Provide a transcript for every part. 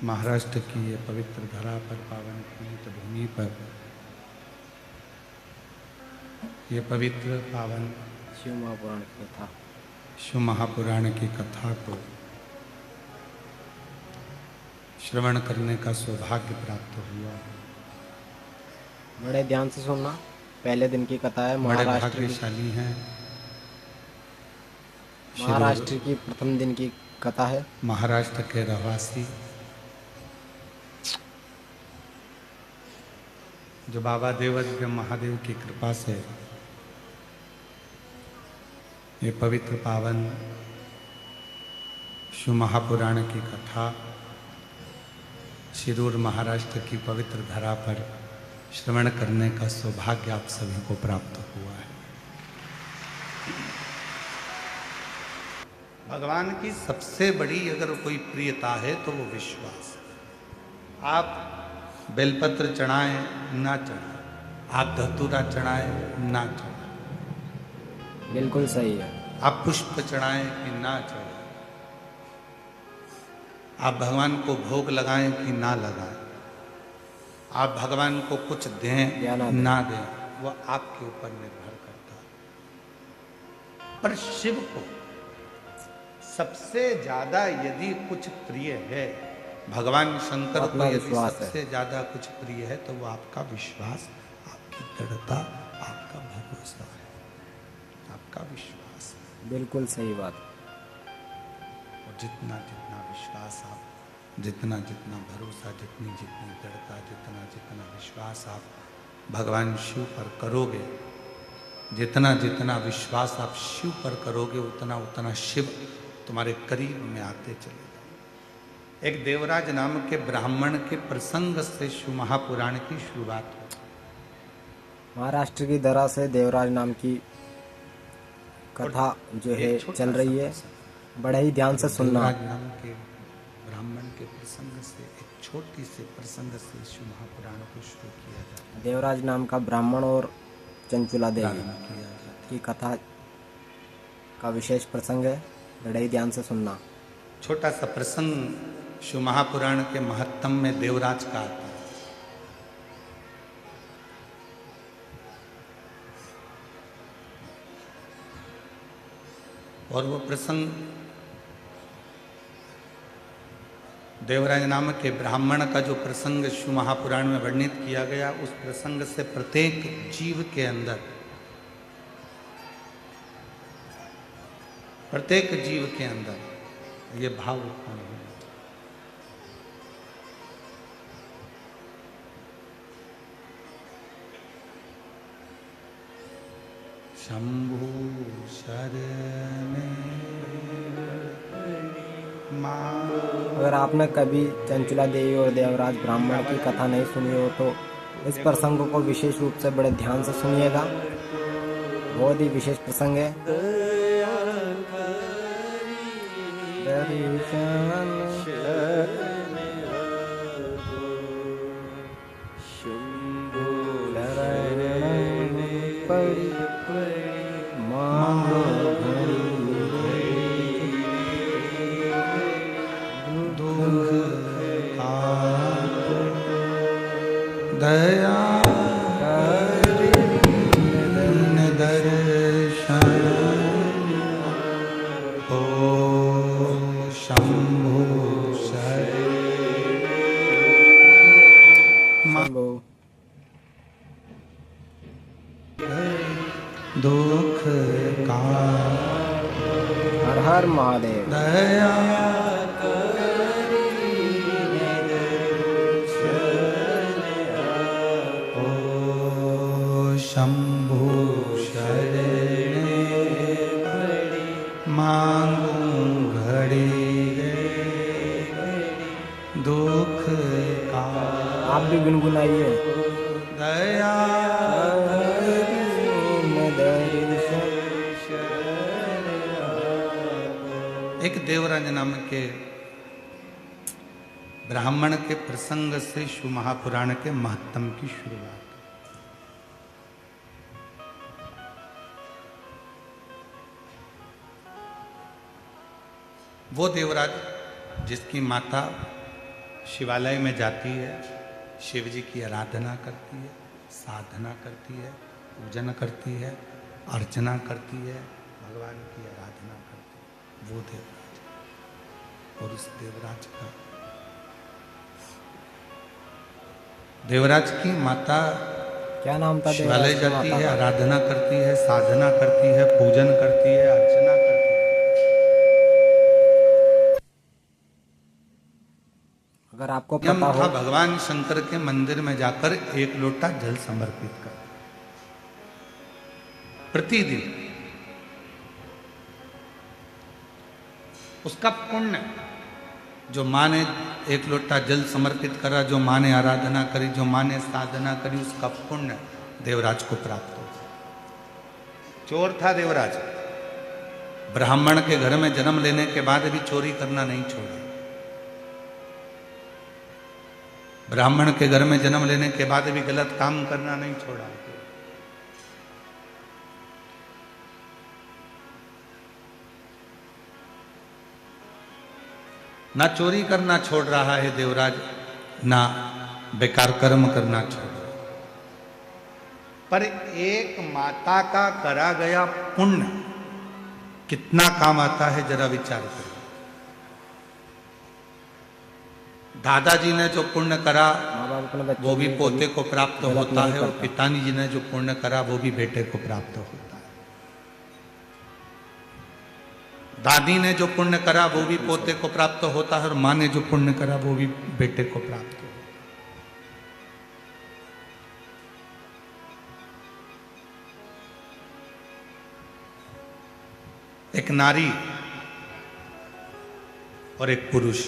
महाराष्ट्र की ये पवित्र धरा पर, पावन पीत भूमि पर, ये पवित्र पावन शिव महापुराण की कथा, शिव महापुराण की कथा को श्रवण करने का सौभाग्य प्राप्त हुआ। बड़े ध्यान से सुनना। पहले दिन की कथा है। बड़े भाग्यशाली हैं। महाराष्ट्र की प्रथम दिन की कथा है। महाराष्ट्र के रहवासी जो बाबा देवज्ञ महादेव की कृपा से ये पवित्र पावन शिव महापुराण की कथा शिरूर महाराष्ट्र की पवित्र धरा पर श्रवण करने का सौभाग्य आप सभी को प्राप्त हुआ है। भगवान की सबसे बड़ी अगर कोई प्रियता है तो वो विश्वास। आप बेलपत्र चढ़ाएं ना चढ़ाएं, आप धतूरा चढ़ाएं ना चढ़ाएं, बिल्कुल सही है। आप पुष्प चढ़ाएं कि ना चढ़ाएं, आप भगवान को भोग लगाएं कि ना लगाएं, आप भगवान को कुछ दें या ना दें, वो आपके ऊपर निर्भर करता है। पर शिव को सबसे ज्यादा यदि कुछ प्रिय है, भगवान शंकर को यदि सबसे ज्यादा कुछ प्रिय है तो वो आपका विश्वास, आपकी दृढ़ता, आपका भरोसा है, आपका विश्वास है। बिल्कुल सही बात। और जितना जितना विश्वास आप, जितना जितना भरोसा, जितनी जितनी दृढ़ता, जितना जितना विश्वास आप भगवान शिव पर करोगे, जितना जितना विश्वास आप शिव पर करोगे, उतना उतना शिव तुम्हारे करीब में आते चले जाए। एक देवराज नाम के ब्राह्मण के प्रसंग से शिव महापुराण की शुरुआत हो। महाराष्ट्र की धरा से देवराज नाम की कथा जो है चल रही है। बड़े ही ध्यान से सुनना। देवराज नाम के ब्राह्मण के प्रसंग से, एक छोटी से प्रसंग से शिव महापुराण को शुरू किया जाता है। देवराज नाम का ब्राह्मण और चंचुला देवी की कथा का विशेष प्रसंग है। बड़े ही ध्यान से सुनना। छोटा सा प्रसंग शिव महापुराण के महत्तम में देवराज का आता है। और वो प्रसंग देवराज नाम के ब्राह्मण का जो प्रसंग शिव महापुराण में वर्णित किया गया, उस प्रसंग से प्रत्येक जीव के अंदर, प्रत्येक जीव के अंदर ये भाव उत्पन्न हो। शंभु शरण अगर आपने कभी चंचुला देवी और देवराज ब्राह्मण की कथा नहीं सुनी हो तो इस प्रसंग को विशेष रूप से बड़े ध्यान से सुनिएगा। बहुत ही विशेष प्रसंग है। दया दर्शन ओ शंभु दुख का हर हर महादेव। दया शंभु शरण मांगू घड़ी दुख का। आप भी गुनगुनाइए। दया एक देवराज नाम के ब्राह्मण के प्रसंग से शिव महापुराण के महत्तम की शुरुआत। वो देवराज जिसकी माता शिवालय में जाती है, शिव जी की आराधना करती है, साधना करती है, पूजन करती है, अर्चना करती है, भगवान की आराधना करती है, वो देवराज है। और उस देवराज की माता क्या नाम था शिवालय देवराज की जाती माता है, का? आराधना करती है, साधना करती है, पूजन करती है, अर्चना करती है। अगर आपको यम पता था हो भगवान शंकर के मंदिर में जाकर एक लोटा जल समर्पित कर प्रतिदिन। उसका पुण्य, जो माँ ने एक लोटा जल समर्पित करा, जो माँ ने आराधना करी, जो माँ ने साधना करी, उसका पुण्य देवराज को प्राप्त हो। चोर था देवराज, ब्राह्मण के घर में जन्म लेने के बाद भी चोरी करना नहीं छोड़ा। ब्राह्मण के घर में जन्म लेने के बाद भी गलत काम करना नहीं छोड़ा। ना चोरी करना छोड़ रहा है देवराज, ना बेकार कर्म करना छोड़ रहा। पर एक माता का करा गया पुण्य कितना काम आता है, जरा विचार करो। दादाजी ने जो पुण्य करा माँ बाप अपने बच्चों वो भी के लिए पोते कभी को प्राप्त गलत होता नहीं है, और करता। पिताजी जी ने जो पुण्य करा वो भी बेटे को प्राप्त होता है। दादी ने जो पुण्य करा वो भी पोते को प्राप्त होता है, और माँ ने जो पुण्य करा वो भी बेटे को प्राप्त होता है। एक नारी और एक पुरुष,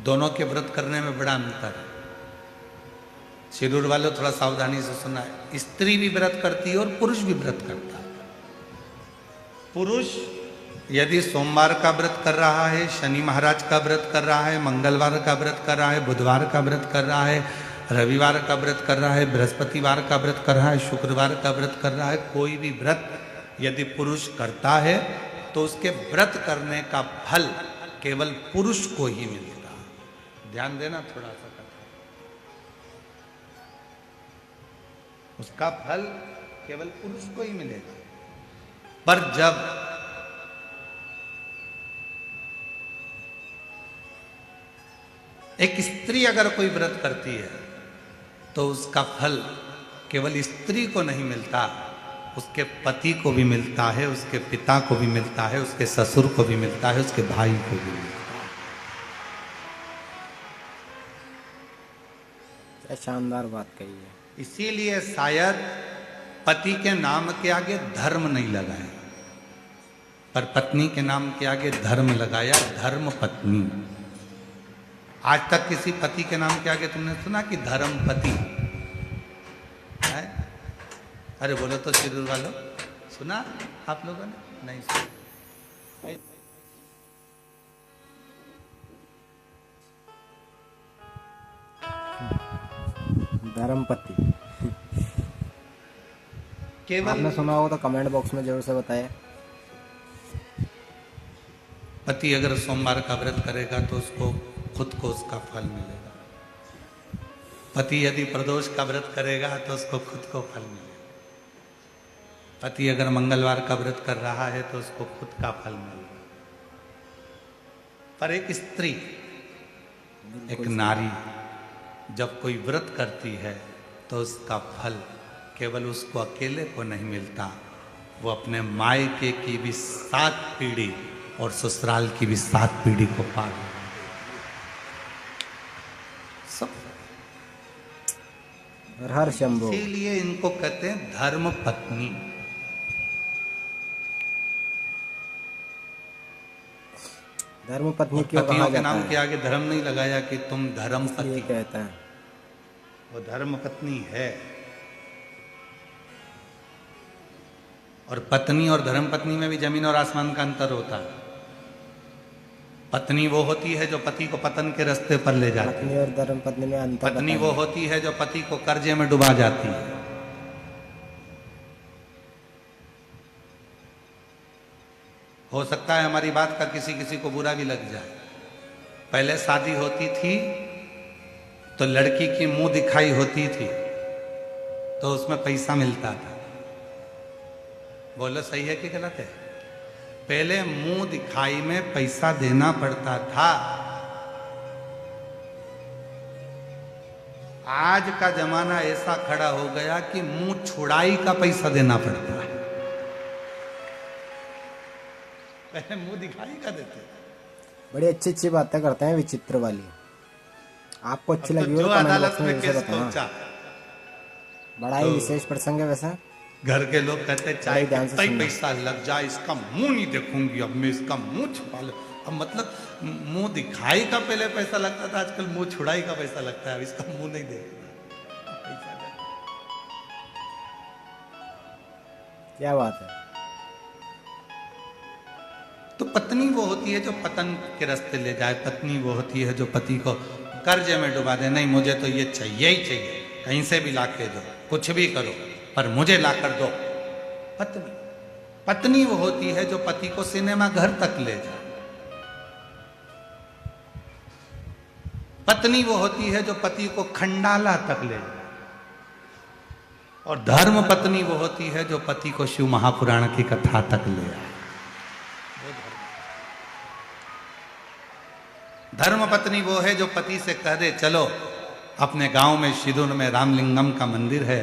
दोनों के व्रत करने में बड़ा अंतर है। शिरूर वालों थोड़ा सावधानी से सुना है, स्त्री भी व्रत करती है और पुरुष भी व्रत करता है। पुरुष यदि सोमवार का व्रत कर रहा है, शनि महाराज का व्रत कर रहा है, मंगलवार का व्रत कर रहा है, बुधवार का व्रत कर रहा है, रविवार का व्रत कर रहा है, बृहस्पतिवार का व्रत कर रहा है, शुक्रवार का व्रत कर रहा है, कोई भी व्रत यदि पुरुष करता है तो उसके व्रत करने का फल केवल पुरुष को ही मिलेगा। ध्यान देना थोड़ा सा कथा, उसका फल केवल पुरुष को ही मिलेगा। पर जब एक स्त्री अगर कोई व्रत करती है तो उसका फल केवल स्त्री को नहीं मिलता, उसके पति को भी मिलता है, उसके पिता को भी मिलता है, उसके ससुर को भी मिलता है, उसके भाई को भी मिलता है। क्या शानदार बात कही है। इसीलिए शायद पति के नाम के आगे धर्म नहीं लगाया, पर पत्नी के नाम के आगे धर्म लगाया, धर्म पत्नी। आज तक किसी पति के नाम के आगे तुमने सुना कि धर्म पति है? अरे बोलो तो शिरूर वालों, सुना आप लोगों ने? नहीं सुना। धर्मपति केवल आपने सुना हो तो कमेंट बॉक्स में जरूर से बताएं। पति अगर सोमवार का व्रत करेगा तो उसको खुद को उसका फल मिलेगा। पति यदि प्रदोष का व्रत करेगा तो उसको खुद को फल मिलेगा। पति अगर मंगलवार का व्रत कर रहा है तो उसको खुद का फल मिलेगा। पर एक स्त्री, एक नारी जब कोई व्रत करती है तो उसका फल केवल उसको अकेले को नहीं मिलता, वो अपने मायके की भी 7 पीढ़ी और ससुराल की भी 7 पीढ़ी को पार सब। हर शंभो। इसीलिए इनको कहते हैं धर्म पत्नी। धर्म पत्नी क्यों कहा पतियों के जाता नाम है? के आगे धर्म नहीं लगाया कि तुम धर्म ये पति, कहता है वो धर्म पत्नी है। और पत्नी और धर्म पत्नी में भी जमीन और आसमान का अंतर होता है। पत्नी वो होती है जो पति को पतन के रास्ते पर ले जाती है। पत्नी और धर्म पत्नी में अंतर पत्नी बताइए। वो होती है जो पति को कर्जे में डुबा जाती है। हो सकता है हमारी बात का किसी किसी को बुरा भी लग जाए, पहले शादी होती थी तो लड़की की मुंह दिखाई होती थी, तो उसमें पैसा मिलता था। बोलो सही है कि गलत है? पहले मुंह दिखाई में पैसा देना पड़ता था। आज का जमाना ऐसा खड़ा हो गया कि मुंह छुड़ाई का पैसा देना पड़ता है। पहले मुंह दिखाई का देते थे। बड़ी अच्छी अच्छी बातें करते हैं, विचित्र वाली। आपको अच्छी अब लगी तो हो जो तो कमेंट अदालत बॉक्स में में जरूर केस बताना। पहुंचा, बड़ा ही तो विशेष प्रसंग है वैसा। घर के लोग कहते चाहे बड़े ध्यान से कितना ही सुनना। पैसा लग जाए इसका मुंह नहीं देखूंगी, अब मैं इसका मुंह छुपा लूं। अब मतलब मुंह दिखाई का पहले पैसा लगता था, आजकल मुंह छुड़ाई का पैसा लगता है। अब इसका मुंह नहीं देखना, पैसा लगता है। क्या बात है। तो पत्नी वो होती है जो पतन के रास्ते ले जाए, पत्नी वो होती है जो पति को कर्जे में डुबा दे। नहीं, मुझे तो ये चाहिए ही चाहिए, कहीं से भी ला के दो, कुछ भी करो, पर मुझे ला कर दो। पत्नी वो होती है जो पति को सिनेमा घर तक ले जाए। पत्नी वो होती है जो पति को खंडाला तक ले जाए। और धर्म पत्नी वो होती है जो पति को शिव महापुराण की कथा तक ले आए। धर्म पत्नी वो है जो पति से कह दे, चलो अपने गांव में शिदुर में रामलिंगम का मंदिर है,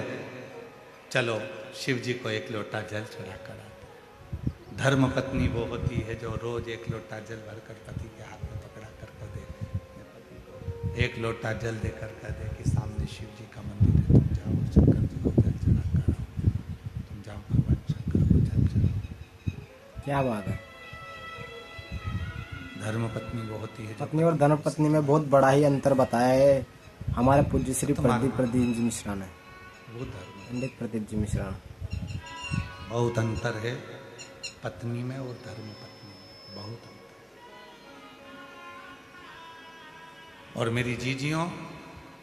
चलो शिव जी को एक लोटा जल चढ़ा कर आते। धर्म पत्नी वो होती है जो रोज एक लोटा जल भरकर पति के हाथ में पकड़ा कर दे, पति को एक लोटा जल देकर कह दे कि सामने शिव जी का मंदिर है, तुम जाओ शंकर जी को जल चढ़ा कर आओ, तुम जाओ भगवान शंकर को जल चढ़ाओ। क्या बात है। धर्म पत्नी वो होती है जो पत्नी और धर्म पत्नी में बहुत बड़ा ही अंतर बताया है हमारे पूज्य श्री प्रदीप जी मिश्रा ने। वो धर्म, पंडित प्रदीप जी मिश्रा। बहुत अंतर है पत्नी में और धर्म पत्नी में, बहुत अंतर। और मेरी जीजियों,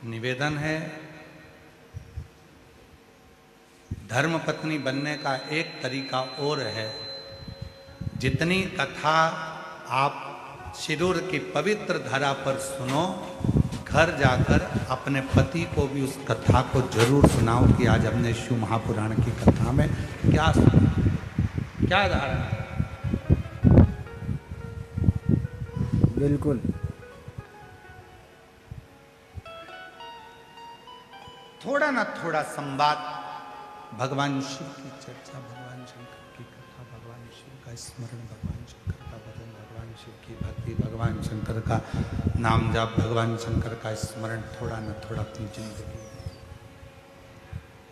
निवेदन है, धर्म पत्नी बनने का एक तरीका और है। जितनी कथा आप शिरूर की पवित्र धरा पर सुनो, घर जाकर अपने पति को भी उस कथा को जरूर सुनाओ कि आज हमने शिव महापुराण की कथा में क्या सुना, क्या धारणा। बिल्कुल। थोड़ा ना थोड़ा संवाद, भगवान शिव की चर्चा, भगवान शंकर की कथा, भगवान शिव का स्मरण, भगवान शंकर का भजन, भगवान शिव की भक्ति, भगवान शंकर का नाम जाप, भगवान शंकर का स्मरण थोड़ा ना थोड़ा अपनी जिंदगी।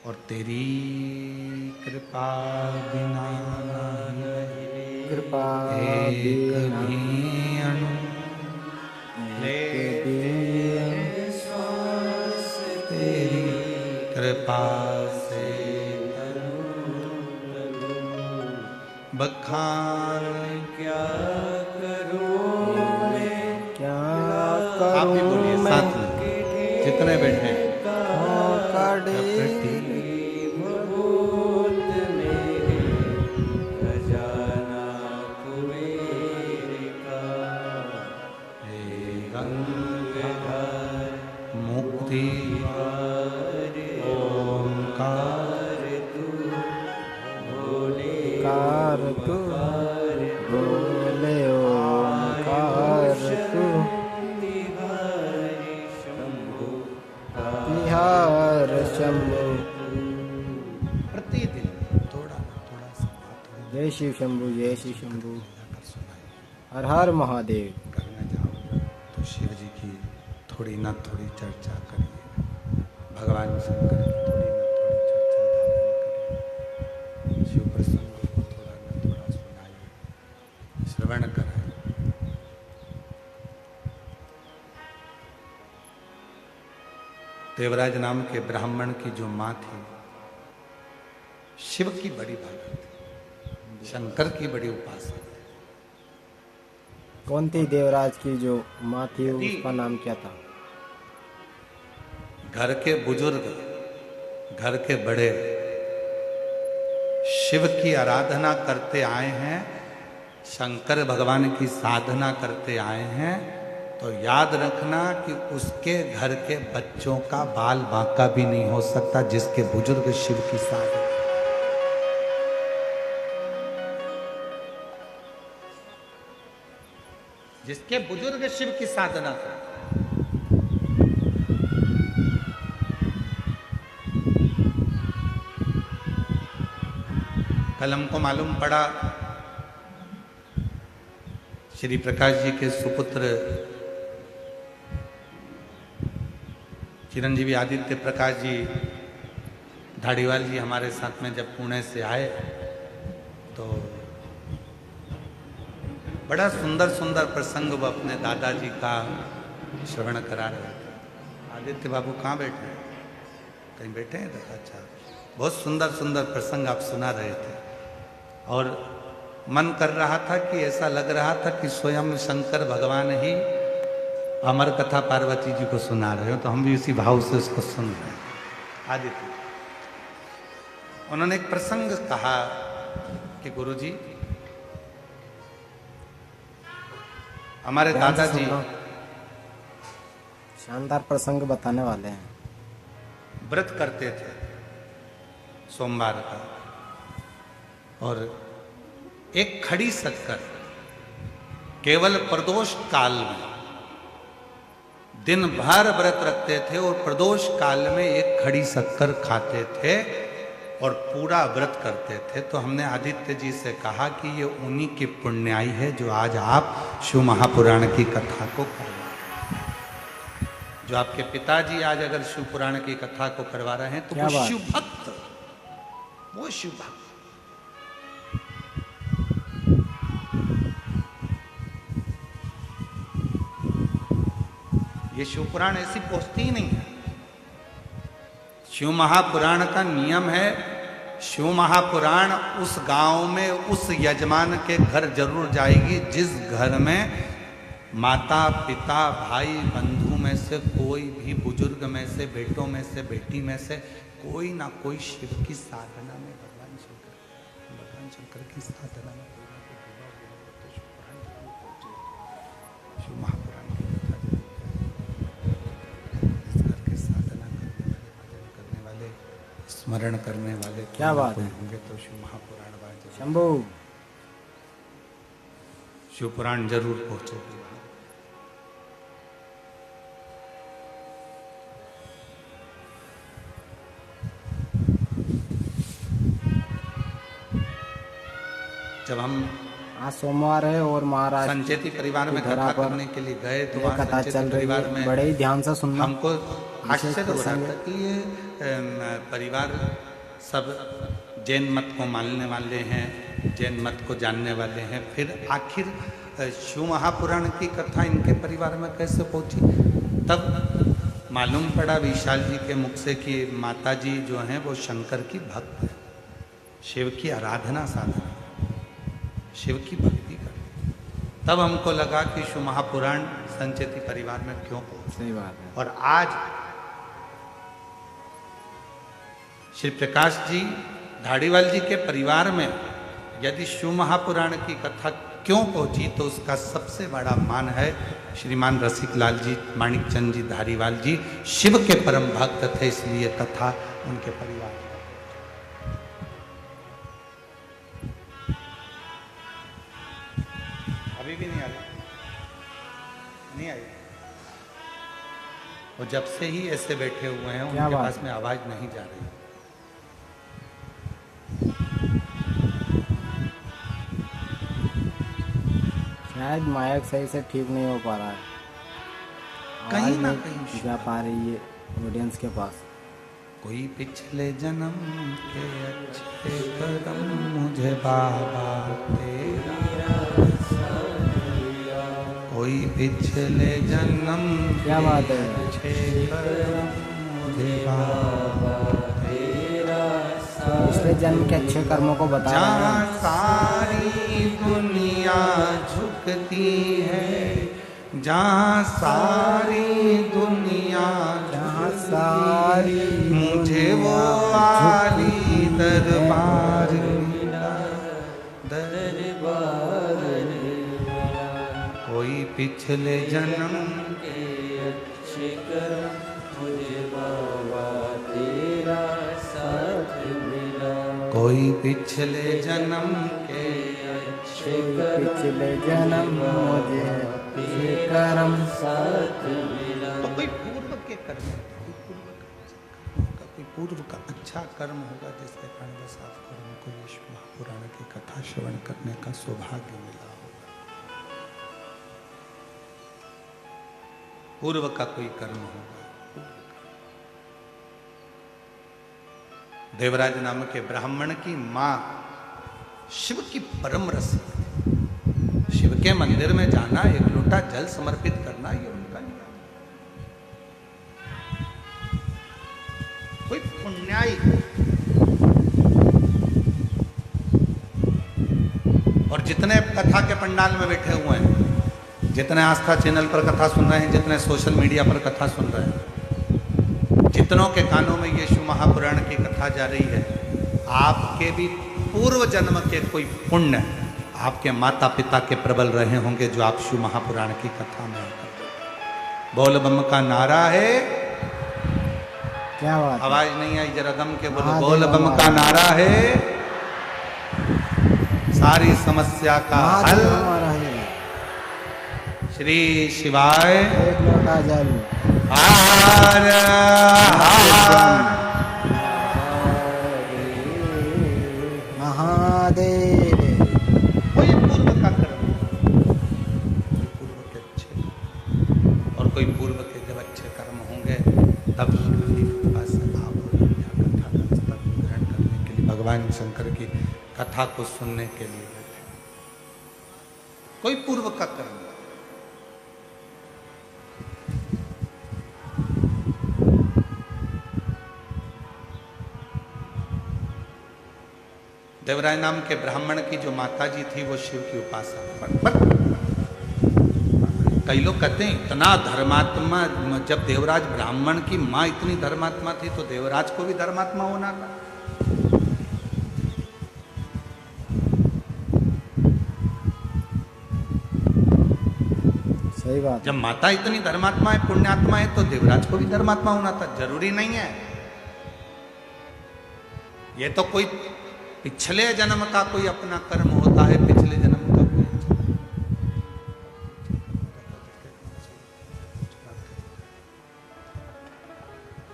और तेरी कृपा बिना कृपा एक भी अणु तेरी कृपा से बखान क्या करूं मैं, क्या आप भी बोलिए साथ में, जितने बैठे हैं। मुक्ति ओंकार कार तू बोले ओंकार तू बिहार शंभु। प्रतिदिन थोड़ा थोड़ा सा बात हो, जय शिव शंभु, जय शिव शंभु। जाकर सुनाइए। हर हर महादेव। घर में जाओ तो शिव जी की थोड़ी ना थोड़ी चर्चा करिए, भगवान शंकर की थोड़ी ना थोड़ी चर्चा धारण करिए, शिव प्रसंग को थोड़ा ना थोड़ा सुनाइए, श्रवण कराइए। देवराज नाम के ब्राह्मण की जो माँ थी, शिव की बड़ी भक्त थी, शंकर की बड़ी उपासक थी। कौन थी देवराज की जो माँ थी, उसका नाम क्या था? घर के बुजुर्ग, घर के बड़े शिव की आराधना करते आए हैं, शंकर भगवान की साधना करते आए हैं, तो याद रखना कि उसके घर के बच्चों का बाल बांका भी नहीं हो सकता जिसके बुजुर्ग शिव की साधना, जिसके बुजुर्ग शिव की साधना कर। कल हमको मालूम पड़ा श्री प्रकाश जी के सुपुत्र चिरंजीवी आदित्य प्रकाश जी धाड़ीवाल जी हमारे साथ में जब पुणे से आए तो बड़ा सुंदर सुंदर प्रसंग वो अपने दादाजी का श्रवण करा रहे थे। आदित्य बाबू कहाँ बैठे हैं? कहीं बैठे हैं? अच्छा, बहुत सुंदर सुंदर प्रसंग आप सुना रहे थे और मन कर रहा था कि ऐसा लग रहा था कि स्वयं शंकर भगवान ही अमर कथा पार्वती जी को सुना रहे हो। तो हम भी उसी भाव से उसको सुन रहे हैं। आदित्य उन्होंने एक प्रसंग कहा कि गुरुजी हमारे दादाजी शानदार प्रसंग बताने वाले हैं। व्रत करते थे सोमवार का और एक खड़ी शक्कर केवल प्रदोष काल में दिन भर व्रत रखते थे और प्रदोष काल में एक खड़ी शक्कर खाते थे और पूरा व्रत करते थे। तो हमने आदित्य जी से कहा कि ये उन्हीं की पुण्याई है जो आज आप शिव महापुराण की कथा को करवा रहे हैं। जो आपके पिताजी आज अगर शिव पुराण की कथा को करवा रहे हैं तो वो शिव भक्त, वो शिव भक्त। ये शिव पुराण ऐसी पहुंचती ही नहीं है। शिव महापुराण का नियम है, शिव महापुराण उस गांव में उस यजमान के घर जरूर जाएगी जिस घर में माता पिता भाई बंधु में से कोई भी, बुजुर्ग में से, बेटों में से, बेटी में से कोई ना कोई शिव की साधना में, भगवान शंकर की साधना में कोई ना कोई डूबा हुआ हो तो शिव पुराण जरूर पहुंचे। शिव महापुराण की कथा जरूर इस घर के साधना करने वाले, भजन करने वाले, स्मरण करने वाले क्या बात है होंगे तो शिव महापुराण वाले शंभू शिव पुराण जरूर पहुंचेगी। जब हम आज सोमवार है और महाराज संचेती परिवार में कथा करने के लिए गए तो वहाँ कथा चल रही है, बड़े ही ध्यान से सुनना। हमको आश्चर्य हो रहा था कि ये परिवार सब जैन मत को मानने वाले हैं, जैन मत को जानने वाले हैं, फिर आखिर शिव महापुराण की कथा इनके परिवार में कैसे पहुंची। तब मालूम पड़ा विशाल जी के मुख से कि माता जी जो हैं वो शंकर की भक्त है, शिव की आराधना साधना, शिव की भक्ति कर। तब हमको लगा कि शिव महापुराण संचेती परिवार में क्यों पहुंचा। सही बात है। और आज श्री प्रकाश जी धाड़ीवाल जी के परिवार में यदि शिव महापुराण की कथा क्यों पहुंची तो उसका सबसे बड़ा मान है श्रीमान रसिक लाल जी, माणिक चंद जी धारीवाल जी शिव के परम भक्त थे, इसलिए कथा उनके परिवार। अभी भी नहीं आई, नहीं आई। और जब से ही ऐसे बैठे हुए हैं उनके पास में आवाज नहीं जा रही। शायद माइक सही से ठीक नहीं हो पा रहा है, कहीं ना कहीं जा पा रही है ऑडियंस के पास। कोई पिछले जन्म के अच्छे कर्म मुझे बाबा तेरा, कोई पिछले जन्म क्या बात है, अच्छे कर्म मुझे बाबा तेरा, पिछले जन्म के अच्छे कर्मों को बता रहे हैं। जहाँ सारी दुनिया झुकती है, जहाँ सारी दुनिया, जहाँ सारी मुझे वो आली दरबार मिला, दरबार कोई पिछले जन्म के अच्छे कर्म मुझे बाबा तेरा साथ मिला। कोई पिछले जन्म के अच्छे कर्म पिछले जन्म मुझे अच्छे कर्म साथ मिला। तो कोई पूर्व के कर्म, कोई पूर्व का अच्छा कर्म होगा जिसके कारण बस आपको हमको इस महापुराण की कथा श्रवण करने का सौभाग्य मिला होगा। पूर्व का कोई कर्म होगा। देवराज नाम के ब्राह्मण की मां शिव की परम रसिक थी। शिव के मंदिर में जाना, एक लोटा जल समर्पित करना, ये उनका नियम। कोई पुण्याई और जितने कथा के पंडाल में बैठे हुए हैं, जितने आस्था चैनल पर कथा सुन रहे हैं, जितने सोशल मीडिया पर कथा सुन रहे हैं, जितनों के कानों में ये शिव महापुराण की कथा जा रही है, आपके भी पूर्व जन्म के कोई पुण्य आपके माता पिता के प्रबल रहे होंगे जो आप शिव महापुराण की कथा में आकर। बोल बम का नारा है। क्या बात है? आवाज नहीं आई, जरा दम के बोलो। महादेव बोल बम का नारा है, सारी समस्या का हल महादेव हमारा है। श्री शिवाय एक लोटा जल हर महादेव। कोई पूर्व का कर्म, कोई पूर्व के अच्छे और कोई पूर्व के जब अच्छे कर्म होंगे तब शिव के पास आप कथा का पुस्तक ग्रहण करने के लिए, भगवान शंकर की कथा को सुनने के लिए बैठे। कोई पूर्व का कर्म। देवराय नाम के ब्राह्मण की जो माता जी थी वो शिव की उपासक। पर कई लोग कहते हैं इतना धर्मात्मा, जब देवराज ब्राह्मण की माँ इतनी धर्मात्मा थी तो देवराज को भी धर्मात्मा होना था। सही बात। जब माता इतनी धर्मात्मा है, पुण्यात्मा है, तो देवराज को भी धर्मात्मा होना था। जरूरी नहीं है। ये तो कोई पिछले जन्म का कोई अपना कर्म होता है, पिछले जन्म का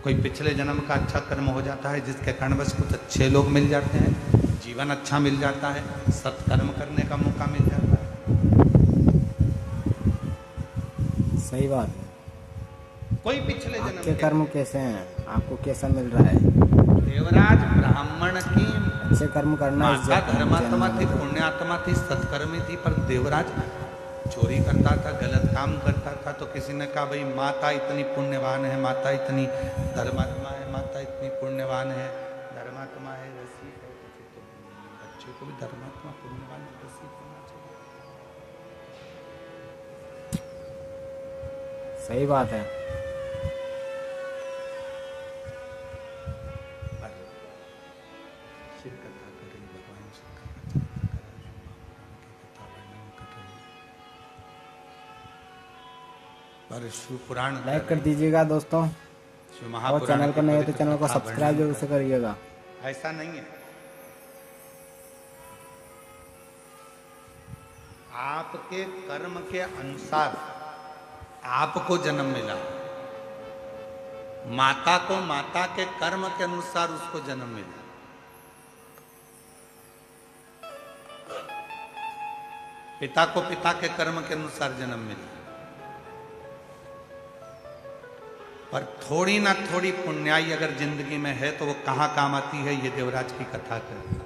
कोई पिछले जन्म का अच्छा कर्म हो जाता है जिसके कारण बस कुछ अच्छे लोग मिल जाते हैं, जीवन अच्छा मिल जाता है, सत्कर्म करने का मौका मिल जाता है। सही बात है। कोई पिछले आपके जन्म कर्म कैसे हैं? आपको कैसा मिल रहा है? देवराज ब्राह्मण की अच्छे कर्म करना इस माता जन्म धर्मात्मा थी, में। पुण्यात्मा थी, सत्कर्मी थी, पर देवराज चोरी करता था, गलत काम करता था। तो किसी ने कहा भाई माता इतनी पुण्यवान है, माता इतनी धर्मात्मा है, माता इतनी पुण्यवान है, धर्मात्मा है, रसिक है, तो बच्चे को भी धर्मात्मा पुण्यवान रसिक होना चाहिए। सही बात है। शिव कथा कर रही, भगवान शंकर का चिंतन कर रही, कथा वर्णन कर रही। पर शिव पुराण लाइक कर दीजिएगा दोस्तों, शिव और महापुराण चैनल पर की नए हो तो पवित्र चैनल को कथा सब्सक्राइब वर्णन जरूर से कर रही। करिएगा। ऐसा नहीं है। आपके कर्म के अनुसार आपको जन्म मिला, माता को माता के कर्म के अनुसार उसको जन्म मिला। पिता को पिता के कर्म के अनुसार जन्म मिला। पर थोड़ी ना थोड़ी पुण्याई अगर जिंदगी में है तो वो कहां काम आती है, ये देवराज की कथा करता है।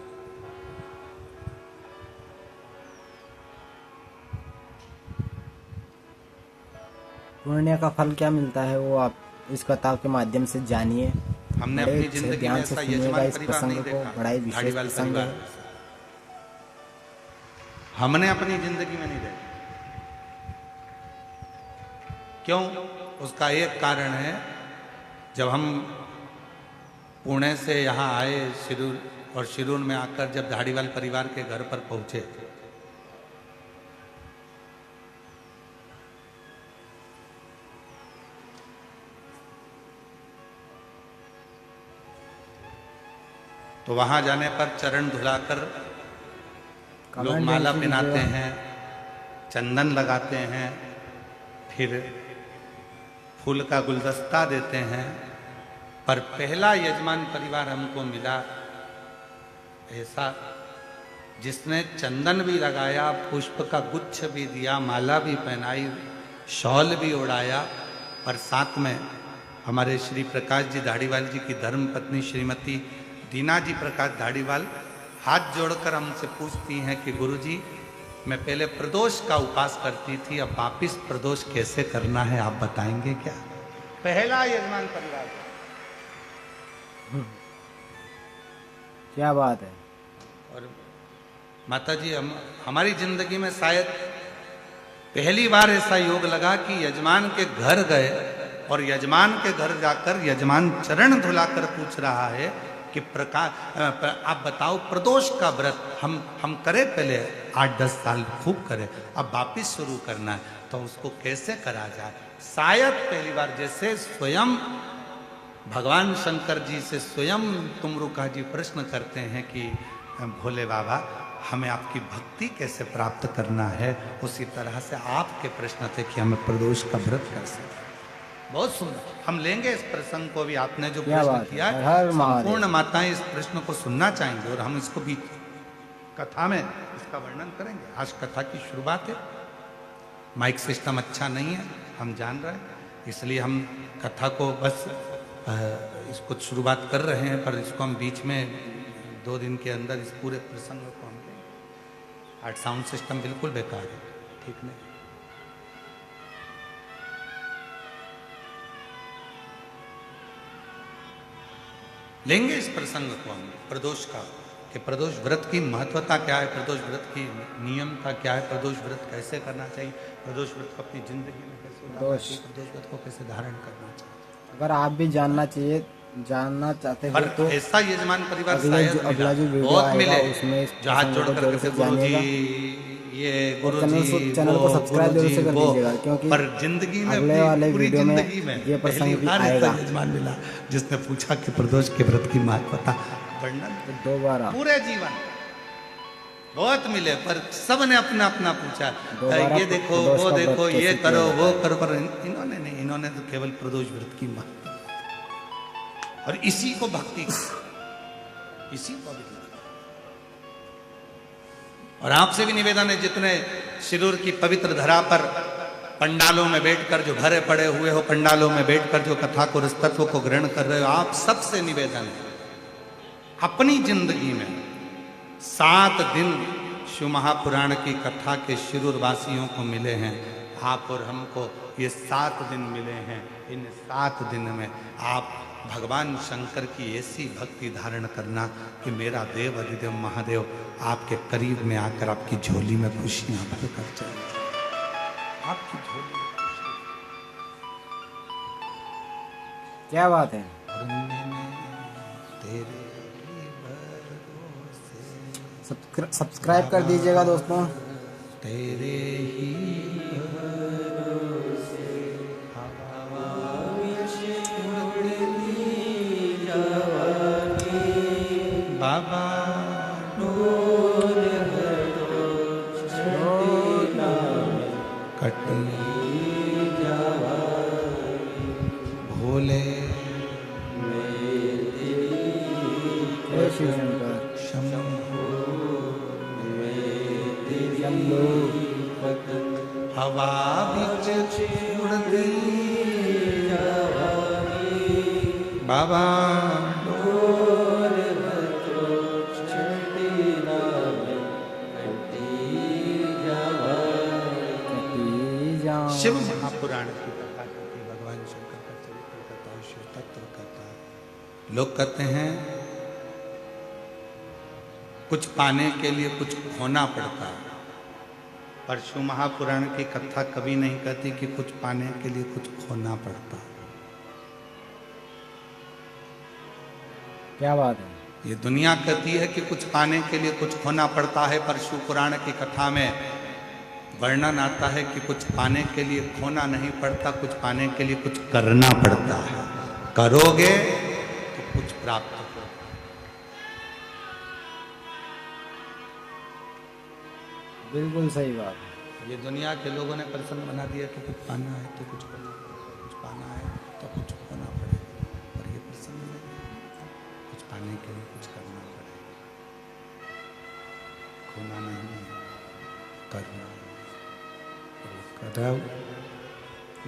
पुण्य का फल क्या मिलता है वो आप इस कथा के माध्यम से जानिए। हमने बड़े अपनी अच्छे जिंदगी में ध्यान से ऐसा सुनिएगा यजमान इस परिवार प्रसंग नहीं को। देखा, बड़ा ही विशेष धाड़ीवाल प्रसंग परिवार है। हमने अपनी जिंदगी में नहीं देखा। क्यों? उसका एक कारण है, जब हम पुणे से यहाँ आए शिरूर, और शिरूर में आकर जब धाड़ीवाल परिवार के घर पर पहुंचे तो वहां जाने पर चरण धुलाकर लोग कमेंट माला नहीं पहनाते कीजिएगा। हैं, चंदन लगाते हैं, फिर फूल का गुलदस्ता देते हैं। पर पहला यजमान परिवार हमको मिला ऐसा जिसने चंदन भी लगाया, पुष्प का गुच्छ भी दिया, माला भी पहनाई, शॉल भी उड़ाया, और साथ में हमारे श्री प्रकाश जी धाड़ीवाल जी की धर्म पत्नी श्रीमती दीना जी प्रकाश धाड़ीवाल हाथ जोड़कर हमसे पूछती हैं कि गुरुजी, मैं पहले प्रदोष का उपास करती थी, अब वापिस प्रदोष कैसे करना है, आप बताएंगे क्या? पहला यजमान परिवार। क्या बात है। और माता जी, हमारी जिंदगी में शायद पहली बार ऐसा योग लगा कि यजमान के घर गए और यजमान के घर जाकर यजमान चरण धुलाकर पूछ रहा है कि आप बताओ प्रदोष का व्रत हम करें, पहले 8-10 साल खूब करें, अब वापिस शुरू करना है, तो उसको कैसे करा जाए। शायद पहली बार जैसे स्वयं भगवान शंकर जी से स्वयं तुमरुका जी प्रश्न करते हैं कि भोले बाबा हमें आपकी भक्ति कैसे प्राप्त करना है, उसी तरह से आपके प्रश्न थे कि हमें प्रदोष का व्रत कैसे। बहुत सुंदर, हम लेंगे इस प्रसंग को भी। आपने जो प्रश्न किया है, संपूर्ण माताएं इस प्रश्न को सुनना चाहेंगे और हम इसको भी कथा में इसका वर्णन करेंगे। आज कथा की शुरुआत है, माइक सिस्टम अच्छा नहीं है, हम जान रहे हैं, इसलिए हम कथा को बस इसको शुरुआत कर रहे हैं, पर इसको हम बीच में 2 दिन के अंदर इस पूरे प्रसंग को हम लेंगे। आज साउंड सिस्टम बिल्कुल बेकार है, ठीक नहीं। लेंगे इस प्रसंग को हम प्रदोष का, कि प्रदोष व्रत की महत्वता क्या है, प्रदोष व्रत की नियमता क्या है, प्रदोष व्रत कैसे करना चाहिए, प्रदोष व्रत को अपनी जिंदगी में कैसे उतारना चाहिए, प्रदोष व्रत को कैसे धारण करना चाहिए। अगर आप भी जानना चाहते हो तो ऐसा यजमान परिवार अगला जो वीडियो आएगा उसमें जो हाथ जोड़ कर के गुरुजी, ये गुरुजी, चैनल को सब्सक्राइब जरूर से कर दीजिएगा, क्योंकि पर जिंदगी में अगले वाले पूरी वीडियो जिंदगी में ये प्रसंग भी पहली बार आएगा। ऐसा यजमान मिला जिसने पूछा कि प्रदोष के व्रत की महत्वता वर्णन। दोबारा पूरे जीवन बहुत मिले, पर सब ने अपना अपना पूछा, ये देखो वो देखो, ये करो वो करो, पर इन्होंने नहीं, इन्होंने तो केवल प्रदोष व्रत की महत्वता और इसी को भक्ति, इसी को भी। और आपसे भी निवेदन है, जितने शिरूर की पवित्र धरा पर पंडालों में बैठकर जो भरे पड़े हुए हो, पंडालों में बैठकर जो कथा को, रस तत्व को ग्रहण कर रहे हो, आप सबसे निवेदन है, अपनी जिंदगी में 7 दिन शिव महापुराण की कथा के शिरूर वासियों को मिले हैं, आप और हमको ये 7 दिन मिले हैं। इन 7 दिन में आप भगवान शंकर की ऐसी भक्ति धारण करना कि मेरा देव अधिदेव महादेव आपके करीब में आकर आपकी झोली में खुशियां भर कर चले, आपकी झोली में खुशियां। क्या बात है। सब्सक्राइब कर दीजिएगा दोस्तों। तेरे ही बाबा कटी भोले हवा बिच उड़ती बाबा शिव महापुराण की कथा करती, भगवान शंकर का चरित्र कथा, शिव तत्व कथा। लोग कहते हैं कुछ पाने के लिए कुछ खोना पड़ता है, पर शिव महापुराण की कथा कभी नहीं कहती कि कुछ पाने के लिए कुछ खोना पड़ता। क्या बात है। ये दुनिया कहती है कि कुछ पाने के लिए कुछ खोना पड़ता है, पर शिव पुराण की कथा में वर्णन आता है कि कुछ पाने के लिए खोना नहीं पड़ता, कुछ पाने के लिए कुछ करना पड़ता है। करोगे तो कुछ प्राप्त हो। बिल्कुल सही बात। ये दुनिया के लोगों ने प्रसंग बना दिया कि कुछ पाना है तो कुछ करना पड़ेगा, कुछ पाना है तो कुछ होना पड़ेगा। और ये प्रसंग नहीं है, कुछ पाने के लिए कुछ करना पड़ेगा, खोना नहीं है, करना है। कर रहा हूं।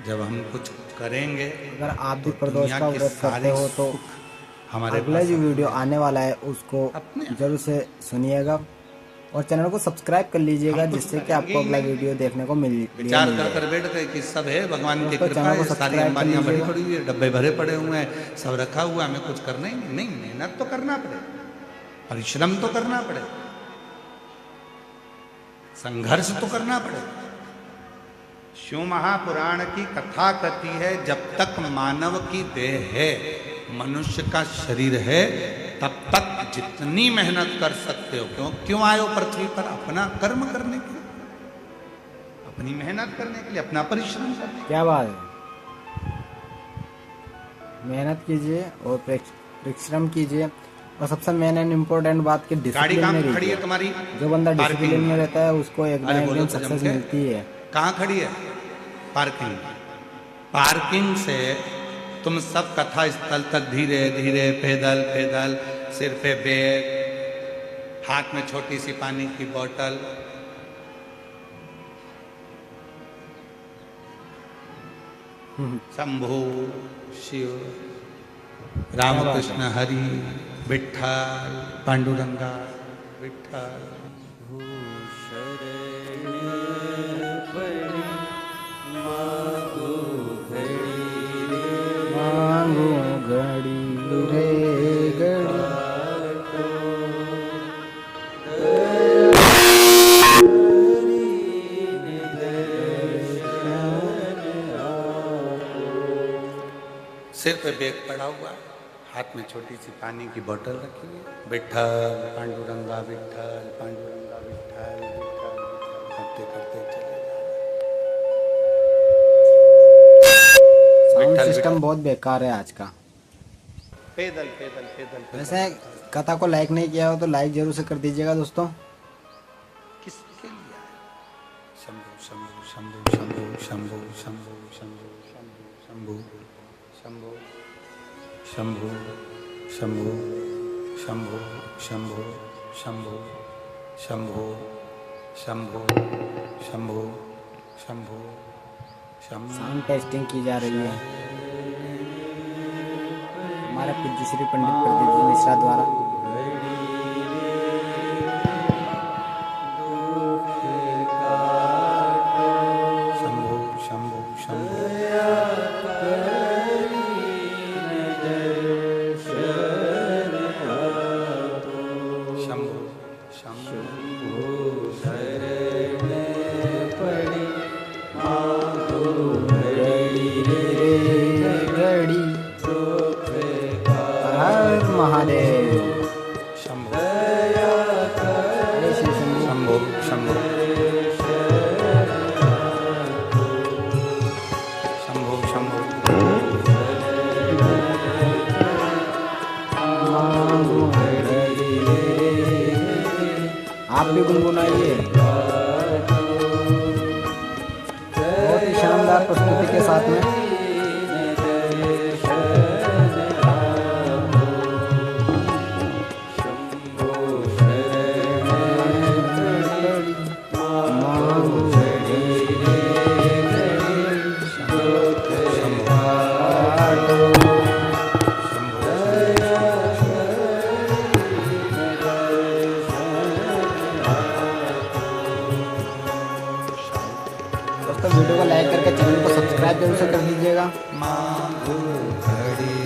जब हम कुछ करेंगे अगर आप भी तो प्रदोष दुनिया का के व्रत करते सारे हो तो सुख हमारे अगला पास जो आते वीडियो हैं। आने वाला है उसको अपने आप। जरूर से सुनिएगा और चैनल को सब्सक्राइब कर लीजिएगा, हम कुछ जिससे कि करेंगे आपको ही अगला नहीं। वीडियो देखने को मिल विचार कर जाएगा। कर बैठ गए कि सब है भगवान की दोस्तों, कृपा चैनल को है, सारी सब्सक्राइब कर अंबानियां भरी लीजिएगा। पड़ी हुई है, डब्बे भरे पड़े हुए हैं, सब रखा हुआ, हमें कुछ करना ही नहीं। मेहनत तो करना पड़ेगा, परिश्रम तो करना पड़ेगा, संघर्ष तो करना पड़ेगा। शिव महापुराण की कथा कहती है, जब तक मानव की देह है, मनुष्य का शरीर है, तब तक जितनी मेहनत कर सकते हो, क्यों आए हो पृथ्वी पर? अपना कर्म करने के लिए, अपनी मेहनत करने के लिए, अपना परिश्रम करने के लिए। क्या बात है, मेहनत कीजिए और परिश्रम कीजिए और सबसे मेन एंड इम्पोर्टेंट बात की गाड़ी डिसिप्लिन कहाँ में खड़ी है रहिए। तुम्हारी? जो बंदा पार्किंग डिसिप्लिन में में। रहता है उसको एक अरे ना बोलो एक तो सक्सेस जम के। मिलती है। कहाँ खड़ी है? पार्किंग। पार्किंग से तुम सब कथा स्थल तक धीरे धीरे पैदल पैदल, सिर पे बैग, हाथ में छोटी सी पानी की बोतल, शंभु शिव, रामकृष्ण हरि, विठ्ठल, पांडुरंगा, विठ्ठल। मांगू घड़ी रे घड़ी, सिर पे बैग पड़ा हुआ, हाथ में छोटी सी पानी की बोतल रखी हुई, विठ्ठल पांडुरंगा विठ्ठल पांडुरंगा विठ्ठल विठ्ठल विठ्ठल करते करते चले साउंड विठ्ठल सिस्टम विठ्ठल। बहुत बेकार है आज का। पैदल पैदल पैदल पैदल। वैसे कथा को लाइक नहीं किया हो तो लाइक जरूर से कर दीजिएगा दोस्तों। किसके लिए आए? शंभु शंभु शंभु शंभु शंभु शंभु शंभु शंभु शंभु शंभु शंभु शंभु शंभु शंभु शंभु शंभु शंभु शंभु। साउंड टेस्टिंग की जा रही है हमारे पूज्य श्री पंडित प्रदीप जी मिश्रा द्वारा। शंभु शंभु शंभु शंभु शंभु घड़ी हर महादेव। शंभु जय श्री शंभु। शंभु शंभु शंभु शंभु। आप भी गुनगुनाइए बहुत ही शानदार प्रस्तुति के साथ में। दोस्तों वीडियो को लाइक करके चैनल को सब्सक्राइब जरूर से कर दीजिएगा। मांगो घड़ी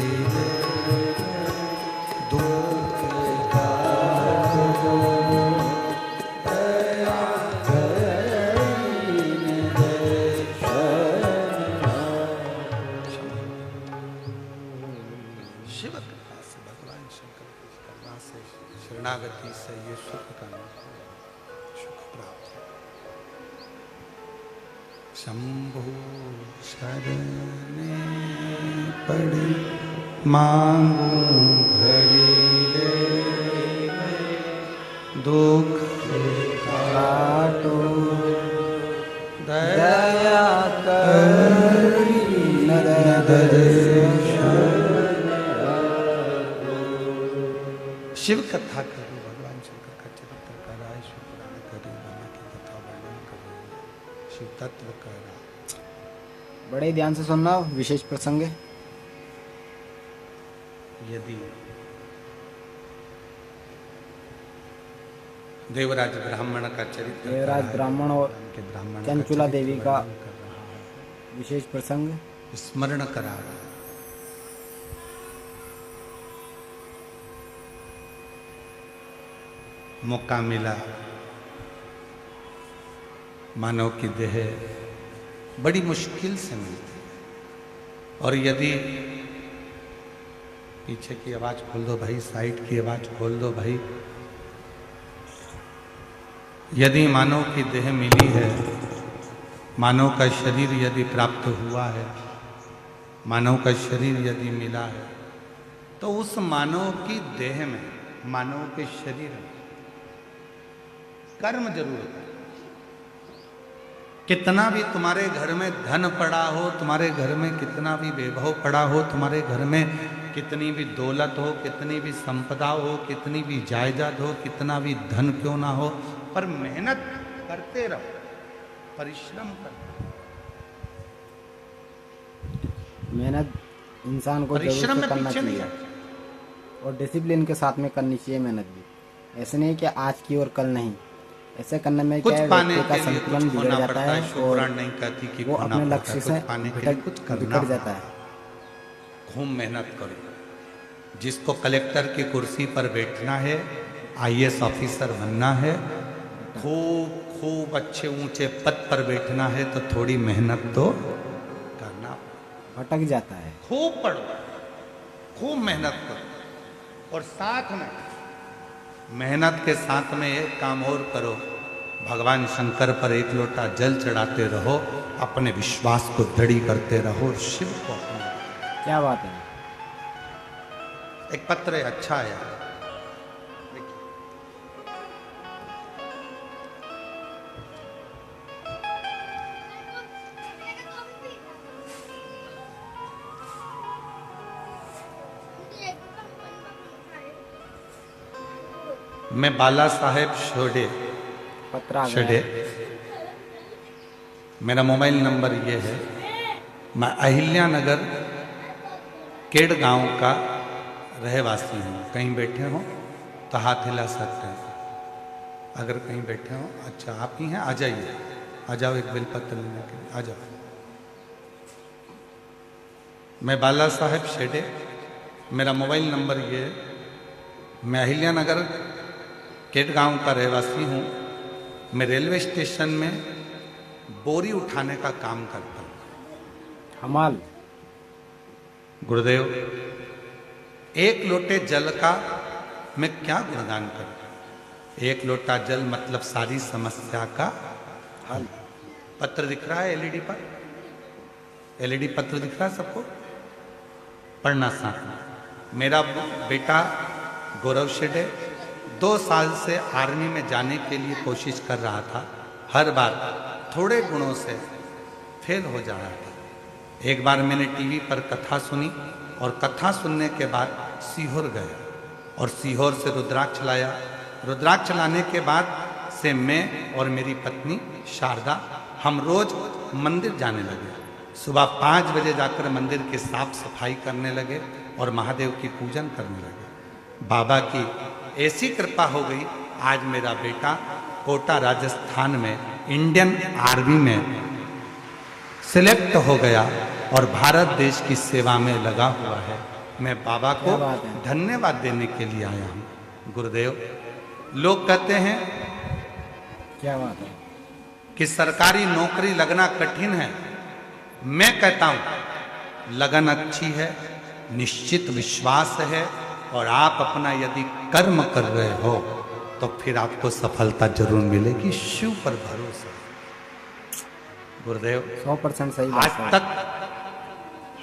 दुख का शिव कृपा से, भगवान शंकर की कृपा से, शरणागति से ये सुख का सुख प्राप्त है। शंभु शरणे पड़े मांगू घड़ी रे दुख का खाटू दया करी शिव कथा करो, भगवान शंकर का चरित्र कराए, शिव पुराण करे, ब्रह्मा की कथा वर्णन करे, शिव तत्व करा। बड़े ध्यान से सुनना, विशेष प्रसंग है। यदि देवराज ब्राह्मण का चरित्र, देवराज ब्राह्मण और के ब्राह्मण चंचुला देवी का वर्णन कर रहा है, विशेष प्रसंग स्मरण करा रहा है। मौका मिला, मानव की देह बड़ी मुश्किल से मिलती, और यदि पीछे की आवाज खोल दो भाई, साइड की आवाज खोल दो भाई, यदि मानव की देह मिली है, मानव का शरीर यदि प्राप्त हुआ है, मानव का शरीर यदि मिला है, तो उस मानव की देह में, मानव के शरीर में कर्म जरूर है। कितना भी तुम्हारे घर में धन पड़ा हो, तुम्हारे घर में कितना भी वैभव पड़ा हो, तुम्हारे घर में कितनी भी दौलत हो, कितनी भी संपदा हो, कितनी भी जायदाद हो, कितना भी धन क्यों ना हो, पर मेहनत करते रहो, परिश्रम करो। मेहनत इंसान को जरूर परिश्रम से में करना पीछे नहीं चाहिए, और डिसिप्लिन के साथ में करनी चाहिए मेहनत भी। ऐसे नहीं कि आज की और कल नहीं, ऐसे करने में कुछ क्या है, पाने व्यक्ति का के लिए संतुलन कुछ बिगड़ खोना जाता पड़ता है, है शिव और पुराण नहीं कहती कि वो खोना अपने पड़ता लक्ष्य है, से कुछ पाने के लिए कुछ करना बिगड़ जाता है। खूब मेहनत करो। जिसको कलेक्टर की कुर्सी पर बैठना है, आईएएस ऑफिसर बनना है, खूब खूब अच्छे ऊंचे पद पर बैठना है, तो थोड़ी मेहनत तो करना, भटक जाता है। खूब पढ़ो, खूब मेहनत करो, और साथ में मेहनत के साथ में एक काम और करो, भगवान शंकर पर एक लोटा जल चढ़ाते रहो, अपने विश्वास को दृढ़ करते रहो, शिव को अपना। क्या बात है। एक पत्र है, अच्छा आया, मैं बाला साहेब शोडे पत्र आ शडे, गया। मेरा मोबाइल नंबर ये है। मैं अहिल्या नगर केड़ गांव का रहवासी हूँ। कहीं बैठे हो तो हाथ हिला सकते हैं, अगर कहीं बैठे हो। अच्छा, आप ही हैं, आ जाइए, आ जाओ एक बेलपत्र लेने के लिए, आ जाओ। मैं बाला साहेब शेडे, मेरा मोबाइल नंबर ये है। मैं अहिल्या नगर केट गांव का रहवासी हूँ। मैं रेलवे स्टेशन में बोरी उठाने का काम करता हूँ। हमाल। गुरुदेव, एक लोटे जल का मैं क्या गुणगान करूं? एक लोटा जल मतलब सारी समस्या का हल। पत्र दिख रहा है एलईडी पर, एलईडी पत्र दिख रहा है सबको, पढ़ना साथ में। मेरा बेटा गौरव शेडे 2 साल से आर्मी में जाने के लिए कोशिश कर रहा था, हर बार थोड़े गुणों से फेल हो जा रहा था। एक बार मैंने टीवी पर कथा सुनी, और कथा सुनने के बाद सीहोर गया, और सीहोर से रुद्राक्ष लाया। रुद्राक्ष लाने के बाद से मैं और मेरी पत्नी शारदा हम रोज मंदिर जाने लगे। सुबह 5 बजे जाकर मंदिर की साफ सफाई करने लगे और महादेव की पूजन करने लगे। बाबा की ऐसी कृपा हो गई, आज मेरा बेटा कोटा राजस्थान में इंडियन आर्मी में सिलेक्ट हो गया और भारत देश की सेवा में लगा हुआ है। मैं बाबा को धन्यवाद देने के लिए आया हूँ। गुरुदेव, लोग कहते हैं क्या बात है कि सरकारी नौकरी लगना कठिन है। मैं कहता हूँ लगन अच्छी है, निश्चित विश्वास है, और आप अपना यदि कर्म कर रहे हो तो फिर आपको सफलता जरूर मिलेगी। शिव पर भरोसा। गुरुदेव, 100% सही आज बात है। तक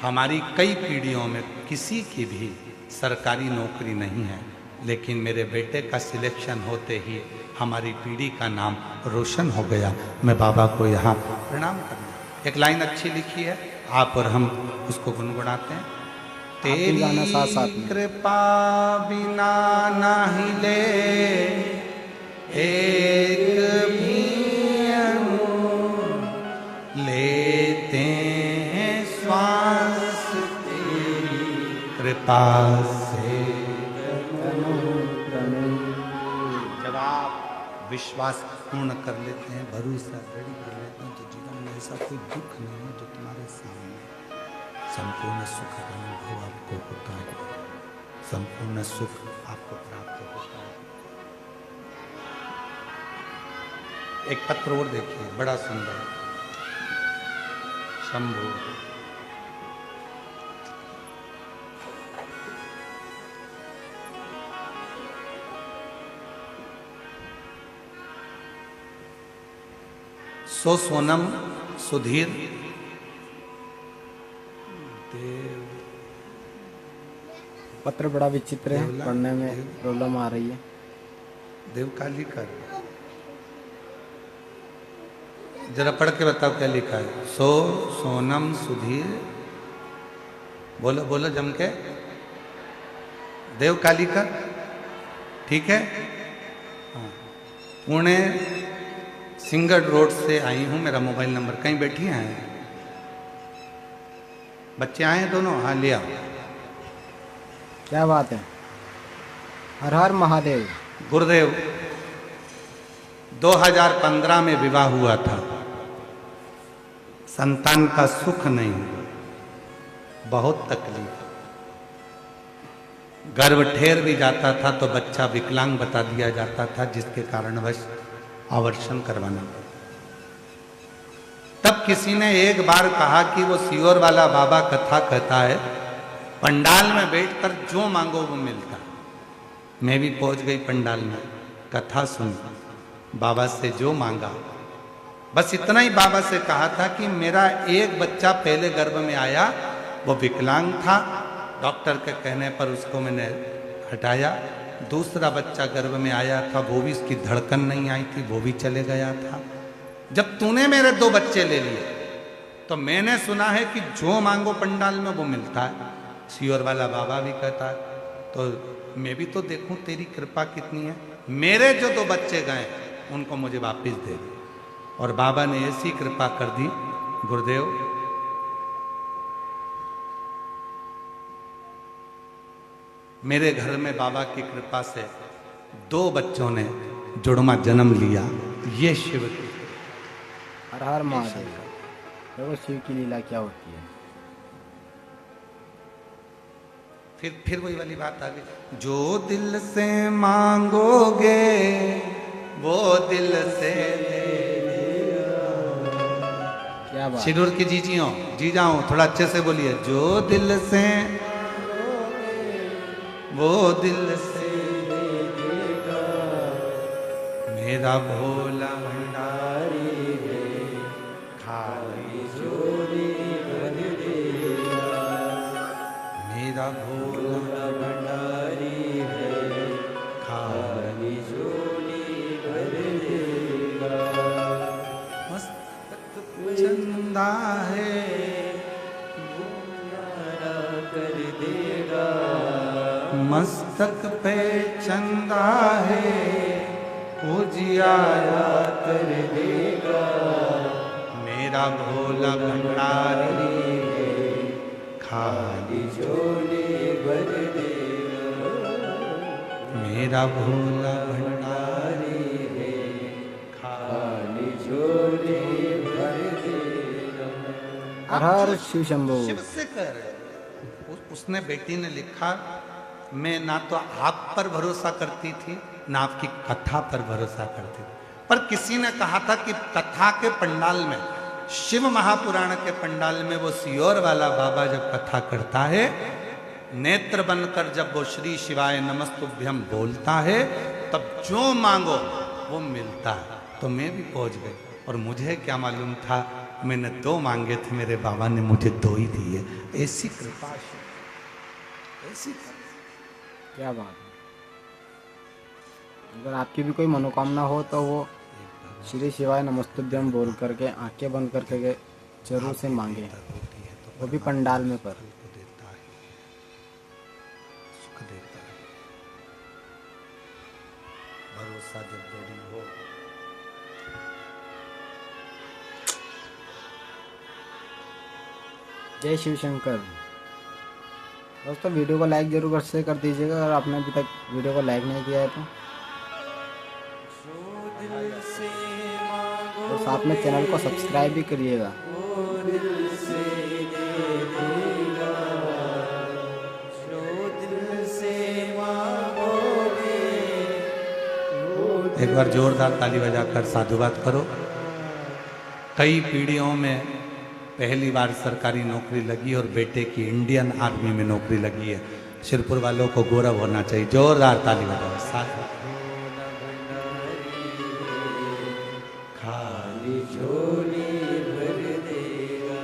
हमारी कई पीढ़ियों में किसी की भी सरकारी नौकरी नहीं है, लेकिन मेरे बेटे का सिलेक्शन होते ही हमारी पीढ़ी का नाम रोशन हो गया। मैं बाबा को यहाँ प्रणाम करना। एक लाइन अच्छी लिखी है, आप और हम उसको गुनगुनाते हैं। तेरी गाना साथ साथ में। कृपा बिना नहीं ले एक भी लेते हैं श्वास तेरी कृपा से। जब आप विश्वास पूर्ण कर लेते हैं, भरोसा दृढ़ कर लेते हैं, तो जीवन में ऐसा कोई दुख नहीं है जो तुम्हारे सामने। संपूर्ण सुख का अनुभव आपको होता है, संपूर्ण सुख आपको प्राप्त होता है। एक पत्र और देखिए, बड़ा सुंदर। शंभु सो सोनम सुधीर देव। पत्र बड़ा विचित्र है, पढ़ने में प्रॉब्लम आ रही है। देवकाली कर जरा पढ़ के बताओ क्या लिखा है। सो सोनम सुधीर, बोलो बोलो जम के। देवकाली कर, ठीक है। हाँ, पुणे सिंगल रोड से आई हूँ। मेरा मोबाइल नंबर, कहीं बैठी हैं बच्चे आए हैं दोनों? हाँ ले आओ। क्या बात है। हर हर महादेव। गुरुदेव 2015 में विवाह हुआ था, संतान का सुख नहीं, बहुत तकलीफ। गर्भ ठेर भी जाता था तो बच्चा विकलांग बता दिया जाता था, जिसके कारणवश आवर्षण करवाना। तब किसी ने एक बार कहा कि वो सियोर वाला बाबा कथा कहता है, पंडाल में बैठकर जो मांगो वो मिलता। मैं भी पहुंच गई पंडाल में, कथा सुन, बाबा से जो मांगा, बस इतना ही बाबा से कहा था कि मेरा एक बच्चा पहले गर्भ में आया, वो विकलांग था, डॉक्टर के कहने पर उसको मैंने हटाया। दूसरा बच्चा गर्भ में आया था, वो भी उसकी धड़कन नहीं आई थी, वो भी चले गया था। जब तूने मेरे 2 बच्चे ले लिए तो मैंने सुना है कि जो मांगो पंडाल में वो मिलता है। सियोर वाला बाबा भी कहता है, तो मैं भी तो देखूं तेरी कृपा कितनी है। मेरे जो 2 बच्चे गए उनको मुझे वापस दे दे। और बाबा ने ऐसी कृपा कर दी गुरुदेव, मेरे घर में बाबा की कृपा से 2 बच्चों ने जुड़वा जन्म लिया। ये शिव की, हर हर महादेव। देखो शिव की लीला क्या होती है। फिर वही वाली बात आ गई, जो दिल से मांगोगे वो दिल से क्या बात। शिरूर की जी जाओ, थोड़ा अच्छे से बोलिए। जो दिल से वो दिल से मेरा भोला भंडारी है, खाली झोली भर देगा। मेरा भोला भंडारी है, खाली झोली भर देगा। मस्तक चंदा है वो प्यारा कर देगा। मस्तक पे चंदा है उजियारा कर देगा। मेरा भोला भंडारी है, खाली झोली भर देगा। मेरा भोला भंडारी है, खाली झोली भर देगा। हर हर शिव शंभो। शिव से कर। उसने बेटी ने लिखा, मैं ना तो आप पर भरोसा करती थी ना आपकी कथा पर भरोसा करती थी, पर किसी ने कहा था कि कथा के पंडाल में, शिव महापुराण के पंडाल में वो सियोर वाला बाबा जब कथा करता है, नेत्र बनकर जब वो श्री शिवाय नमस्तुभ्यम बोलता है, तब जो मांगो वो मिलता है। तो मैं भी पहुंच गई, और मुझे क्या मालूम था, मैंने 2 मांगे थे, मेरे बाबा ने मुझे 2 ही दिए। ऐसी कृपा, ऐसी क्या बात है। अगर आपकी भी कोई मनोकामना हो तो वो श्री शिवाय नमस्तुभ्यम बोल करके आंखें बंद करके जरूर से मांगे, होती है तो वो भी परमात्मा पंडाल में पर। फल को देता है, सुख देता है। भरोसा जब दृढ़ हो, जय शिव शंकर। दोस्तों वीडियो को लाइक जरूर से कर दीजिएगा अगर आपने अभी तक वीडियो को लाइक नहीं किया है तो साथ में चैनल को सब्सक्राइब भी करिएगा। एक बार जोरदार ताली बजाकर साधुवाद करो। कई पीढ़ियों में पहली बार सरकारी नौकरी लगी और बेटे की इंडियन आर्मी में नौकरी लगी है। शिरपुर वालों को गौरव होना चाहिए। जोरदार ताली बजाओ साथ। खाली झोली भर देगा,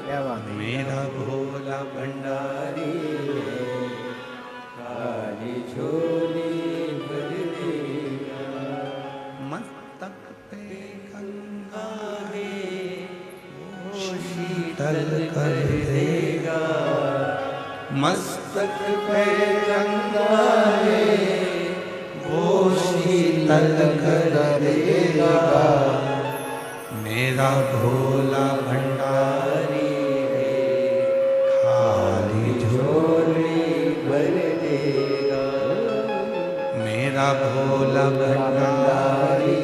क्या बात है। मेरा भोला भंडारी खाली झोली भर देगा, मस्तक पे गंगा शीतल कर देगा, मस्तक पे गंगा है वो शीतल कर देगा। मेरा भोला भंडारी खाली झोली भर देगा, मेरा भोला भंडारी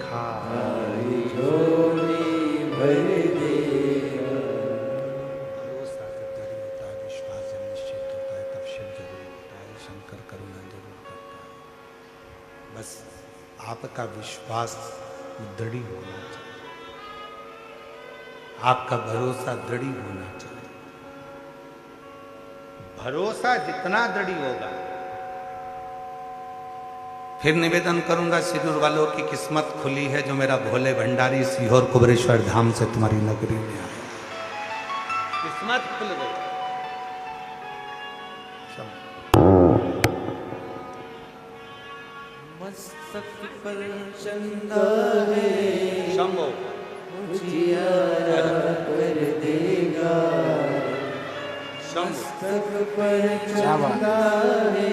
खाली झोली भर देगा। भरोसा जब दृढ़ होता है, विश्वास जब निश्चित होता है, तब शिव जरूर होता है, शंकर करुणा जरूर करता है। बस आपका विश्वास दृढ़ होना चाहिए, आपका भरोसा दृढ़ होना चाहिए। भरोसा जितना दृढ़ होगा, फिर निवेदन करूंगा शिरूर वालों की किस्मत खुली है जो मेरा भोले भंडारी सीहोर कुबरेश्वर धाम से तुम्हारी नगरी में आया। किस्मत खुल गई। मस्तक पर चंदा है, शंभो उजियारा कर देगा, मस्तक पर क्या बात चंदा है,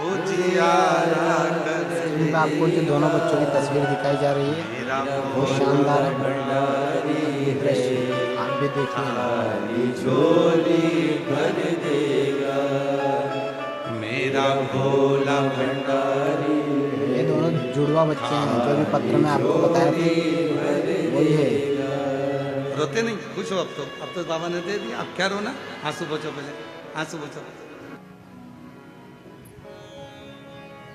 उजियारा कर इनमें आपको जो दोनों बच्चों की तस्वीर दिखाई जा रही है मेरा बहुत शानदार है। ये दृश्य आप भी देखिए। खाली झोली भर देगा, मेरा भोला भंडारी। ये दोनों जुड़वा बच्चे हैं जो भी पत्र में आपको बताया था वही है। रोते नहीं, खुश हो। अब तो बाबा ने दे दिया, अब क्या रोना। आंसू बचो, पहले आंसू बचो।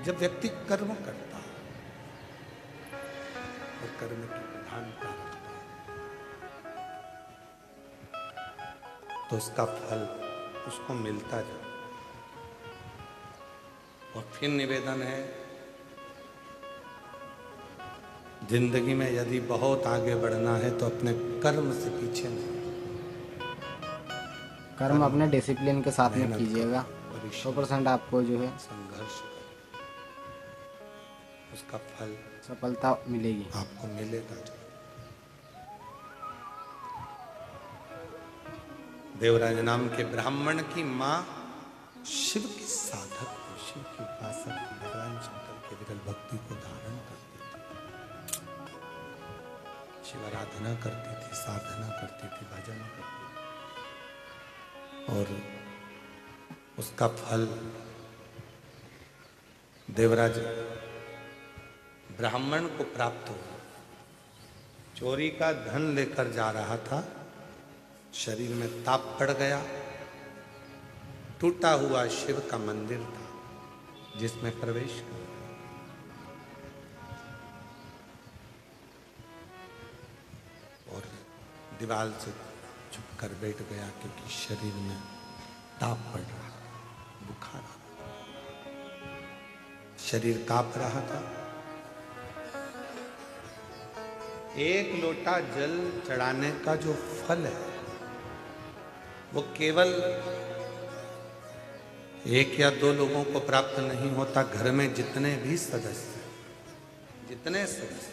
जब व्यक्ति कर्म करता है और कर्म की प्रधानता रखता है तो उसका फल उसको मिलता जाता। और फिर निवेदन है, जिंदगी में यदि बहुत आगे बढ़ना है तो अपने कर्म से पीछे नहीं, कर्म अपने डिसिप्लिन के साथ में मेहनत कीजिएगा, करो, परिश्रम 100% आपको जो है संघर्ष करो, उसका फल सफलता मिलेगी। आपको मिलेगा। देवराज नाम के ब्राह्मण की मां शिव की साधक थी, शिव की उपासक थी, भगवान शंकर के विरल भक्ति को धारण करती थी, शिव आराधना करती थी, साधना करती थी, भजन करती थी। और उसका फल देवराज ब्राह्मण को प्राप्त हुआ। चोरी का धन लेकर जा रहा था, शरीर में ताप पड़ गया। टूटा हुआ शिव का मंदिर था जिसमें प्रवेश कर और दीवार से छुप कर बैठ गया क्योंकि शरीर में ताप पड़ रहा, बुखार आ रहा, शरीर कांप रहा था। एक लोटा जल चढ़ाने का जो फल है वो केवल एक या दो लोगों को प्राप्त नहीं होता, घर में जितने भी सदस्य, जितने सदस्य,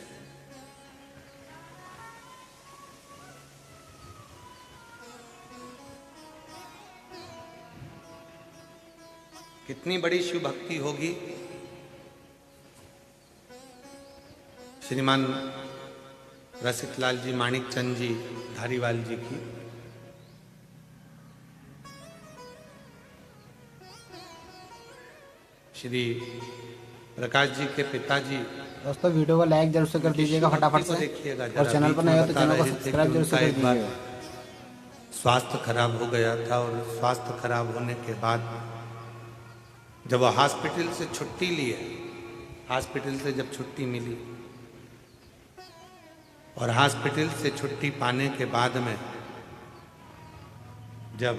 कितनी बड़ी शिव भक्ति होगी। श्रीमान रसिक लाल जी, माणिक चंद जी धारीवाल जी की श्री प्रकाश जी के पिताजी। दोस्तों वीडियो को लाइक जरूर से कर दीजिएगा फटाफट से, देखिएगा और चैनल पर नए हो तो चैनल को सब्सक्राइब जरूर से कर दीजिएगा। स्वास्थ्य खराब हो गया था और स्वास्थ्य खराब होने के बाद जब वो हॉस्पिटल से छुट्टी लिए, हॉस्पिटल से जब छुट्टी मिली और हॉस्पिटल से छुट्टी पाने के बाद में जब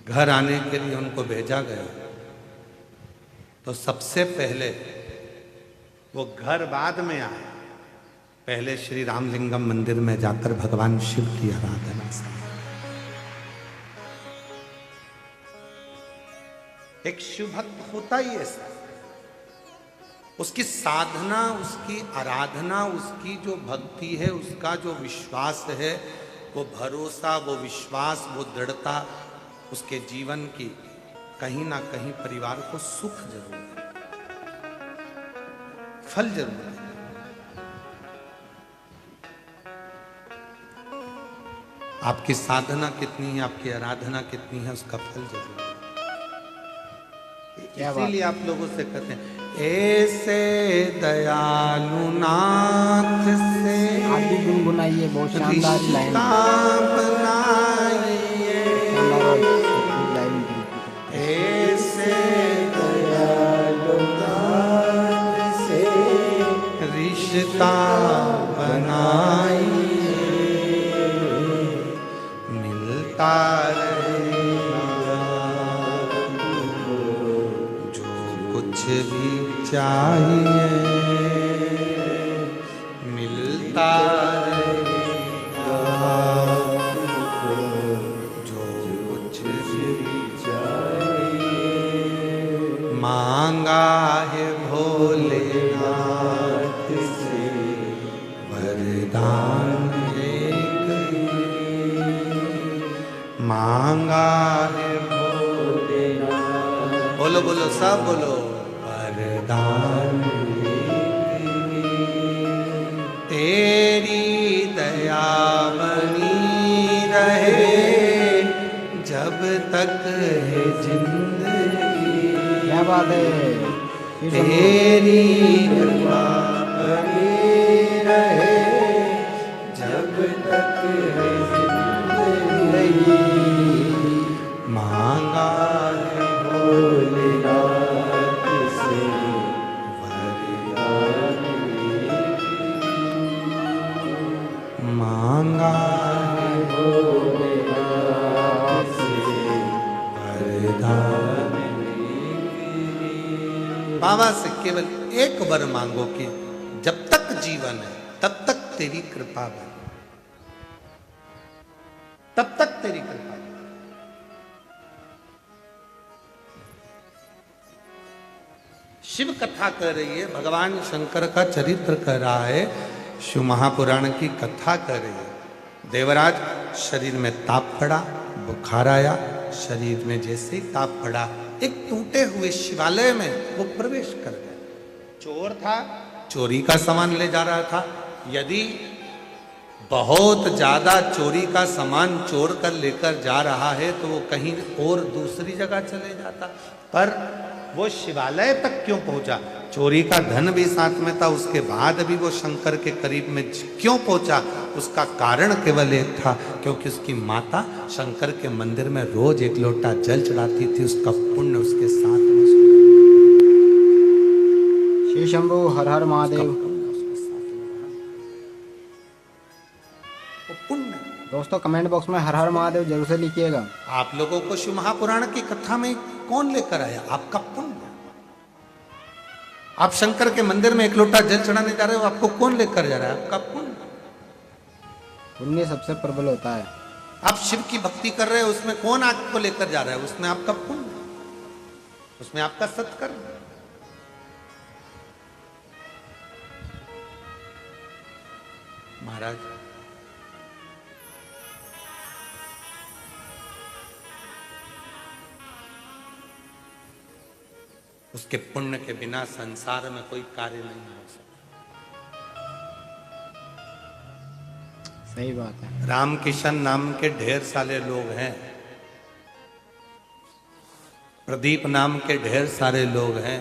घर आने के लिए उनको भेजा गया तो सबसे पहले वो घर बाद में आए, पहले श्री रामलिंगम मंदिर में जाकर भगवान शिव की आराधना से। एक शिव भक्त होता ही ऐसा, उसकी साधना, उसकी आराधना, उसकी जो भक्ति है, उसका जो विश्वास है, वो भरोसा, वो विश्वास, वो दृढ़ता उसके जीवन की कहीं ना कहीं परिवार को सुख जरूर है, फल जरूर है। आपकी साधना कितनी है, आपकी आराधना कितनी है, उसका फल जरूर है। इसीलिए आप लोगों से कहते हैं ऐसे दयालु नाथ से आप भी गुनगुनाइए, बहुत शानदार लाइन, ऐसे दयालु नाथ से रिश्ता बनाइए, मिलता रहेगा जो कुछ भी चाहिए, मिलता रहेगा जो कुछ भी मांगा है भोलेनाथ से वरदान एक ही, मांगा है भोलेनाथ, बोलो बोलो सब बोलो, वरदान एक ही, तेरी दया बनी रहे जब तक है जिंदगी, क्या बात है। तेरी कृपा बनी रहे जब तक है जिंदगी, मांगा है भोलेनाथ से वरदान एक ही, मांगा है भोलेनाथ से वरदान। बाबा से केवल एक वर मांगो कि जब तक जीवन है तब तक तेरी कृपा बने, तब तक तेरी कृपा बने। शिव कथा कर रही है, भगवान शंकर का चरित्र कर रहा है, शिव महापुराण की कथा कर रही है। देवराज शरीर में ताप पड़ा, बुखार आया, शरीर में जैसे ही ताप पड़ा एक टूटे हुए शिवालय में वो प्रवेश कर गया। चोर था, चोरी का सामान ले जा रहा था। यदि बहुत ज्यादा चोरी का सामान चोर कर लेकर जा रहा है तो वो कहीं और दूसरी जगह चले जाता, पर वो शिवालय तक क्यों पहुंचा? चोरी का धन भी साथ में था, उसके बाद भी वो शंकर के करीब में क्यों पहुंचा? उसका कारण केवल एक था, क्योंकि उसकी माता शंकर के मंदिर में रोज एक लोटा जल चढ़ाती थी, उसका पुण्य उसके साथ में श्री शंभु हर हर महादेव। पुण्य। दोस्तों कमेंट बॉक्स में हर हर महादेव जरूर से लिखिएगा। आप लोगों को शिव महापुराण की कथा में कौन लेकर आया? आपका पुण्य। आप शंकर के मंदिर में एक लोटा जल चढ़ाने जा रहे हो, आपको कौन लेकर जा रहा है? आपका पुण्य। पुण्य सबसे प्रबल होता है। आप शिव की भक्ति कर रहे हो, उसमें कौन आपको लेकर जा रहा है? उसमें आपका पुण्य, उसमें आपका सत्कर्म। महाराज उसके पुण्य के बिना संसार में कोई कार्य नहीं हो सकता। सही बात है। रामकिशन नाम के ढेर सारे लोग हैं, प्रदीप नाम के ढेर सारे लोग हैं,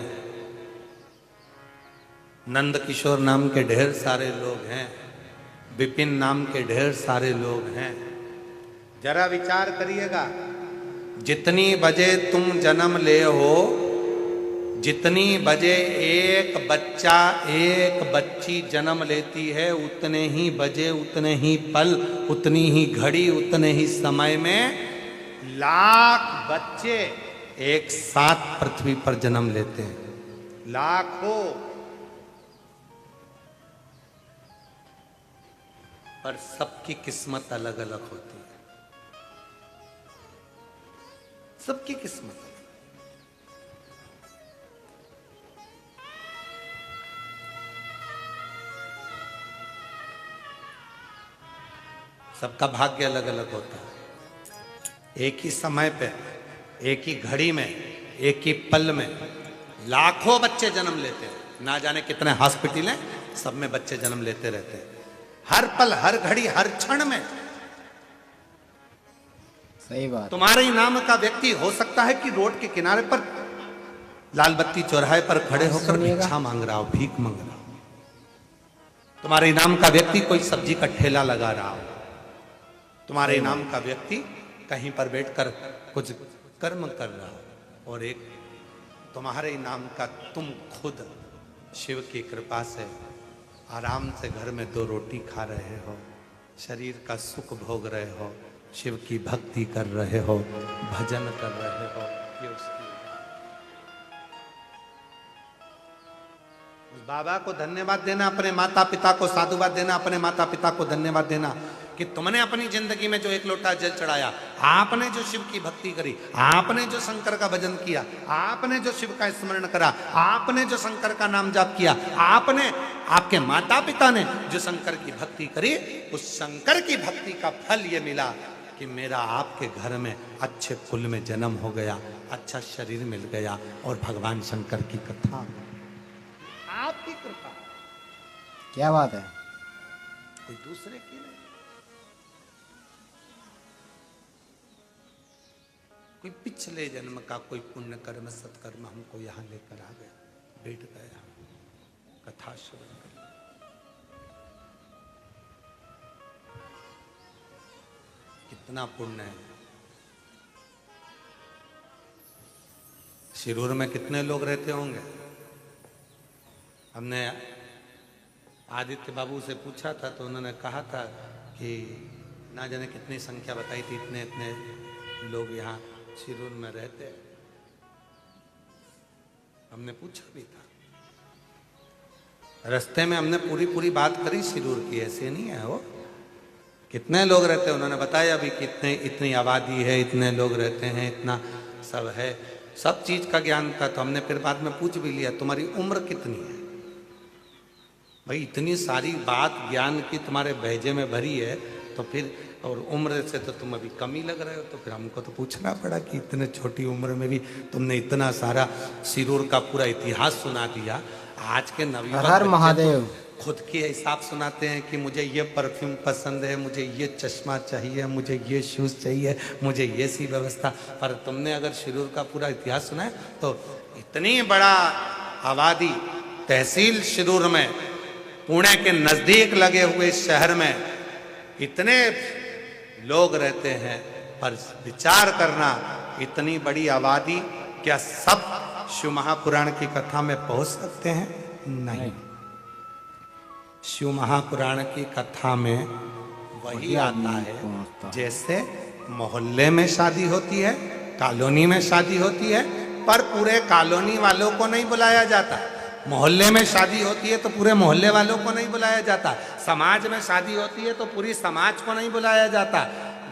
नंद किशोर नाम के ढेर सारे लोग हैं, विपिन नाम के ढेर सारे लोग हैं। जरा विचार करिएगा, जितनी बजे तुम जन्म ले हो, जितनी बजे एक बच्चा एक बच्ची जन्म लेती है, उतने ही बजे, उतने ही पल, उतनी ही घड़ी, उतने ही समय में लाख बच्चे एक साथ पृथ्वी पर जन्म लेते हैं। लाखों। पर सबकी किस्मत अलग अलग होती है, सबकी किस्मत। सबका भाग्य अलग अलग होता है। एक ही समय पे, एक ही घड़ी में, एक ही पल में लाखों बच्चे जन्म लेते हैं। ना जाने कितने हॉस्पिटल हैं, सब में बच्चे जन्म लेते रहते हैं, हर पल, हर घड़ी, हर क्षण में। सही बात। तुम्हारे ही नाम का व्यक्ति हो सकता है कि रोड के किनारे पर लाल बत्ती चौराहे पर खड़े होकर भिक्षा मांग रहा हो, भीख मांग रहा हो। तुम्हारे नाम का व्यक्ति कोई सब्जी का ठेला लगा रहा हो। तुम्हारे नाम का व्यक्ति कहीं पर बैठकर कुछ कर्म कर रहा हो। और एक तुम्हारे नाम का तुम खुद शिव की कृपा से आराम से घर में 2 रोटी खा रहे हो, शरीर का सुख भोग रहे हो, शिव की भक्ति कर रहे हो, भजन कर रहे हो। ये उसकी उस बाबा को धन्यवाद देना, अपने माता पिता को साधुवाद देना, अपने माता पिता को धन्यवाद देना कि तुमने अपनी जिंदगी में जो 1 लोटा जल चढ़ाया, आपने जो शिव की भक्ति करी, आपने जो शंकर का भजन किया, आपने जो शिव का स्मरण करा, आपने जो शंकर का नाम जाप किया, आपने, आपके माता पिता ने जो शंकर की भक्ति करी, उस शंकर की भक्ति का फल ये मिला कि मेरा आपके घर में अच्छे कुल में जन्म हो गया, अच्छा शरीर मिल गया और भगवान शंकर की कथा। आपकी कृपा। क्या बात है। कोई दूसरे की नहीं। कोई पिछले जन्म का कोई पुण्य कर्म सत्कर्म हमको यहां लेकर आ गया, बैठ गया, कथा श्रवण कर। कितना पुण्य है। शिरूर में कितने लोग रहते होंगे? हमने आदित्य बाबू से पूछा था तो उन्होंने कहा था कि ना जाने कितनी संख्या बताई थी, इतने इतने लोग यहाँ शिरूर में रहते हैं। हमने पूछा भी था, रास्ते में हमने पूरी बात करी शिरूर की, ऐसे नहीं है वो। कितने लोग रहते हैं उन्होंने बताया भी, कितने, इतनी आबादी है, इतने लोग रहते हैं, इतना सब है, सब चीज का ज्ञान था। तो हमने फिर बाद में पूछ भी लिया, तुम्हारी उम्र कितनी है? भाई इतनी सारी बात ज्ञान की तुम्हारे भेजे में भरी है, तो फिर और उम्र से तो तुम अभी कम ही लग रहे हो। तो फिर हमको तो पूछना पड़ा कि इतने छोटी उम्र में भी तुमने इतना सारा शिरूर का पूरा इतिहास सुना दिया। आज के नवयुवक हर महादेव खुद के हिसाब सुनाते हैं कि मुझे ये परफ्यूम पसंद है, मुझे ये चश्मा चाहिए, मुझे ये शूज चाहिए, मुझे ये सी व्यवस्था। पर तुमने अगर शिरूर का पूरा इतिहास सुना है तो इतनी बड़ा आबादी, तहसील शिरूर में, पुणे के नजदीक लगे हुए शहर में इतने लोग रहते हैं। पर विचार करना, इतनी बड़ी आबादी, क्या सब शिव महापुराण की कथा में पहुंच सकते हैं? नहीं। शिव महापुराण की कथा में वही आता है जैसे मोहल्ले में शादी होती है, कॉलोनी में शादी होती है, पर पूरे कॉलोनी वालों को नहीं बुलाया जाता। मोहल्ले में शादी होती है तो पूरे मोहल्ले वालों को नहीं बुलाया जाता। समाज में शादी होती है तो पूरी समाज को नहीं बुलाया जाता।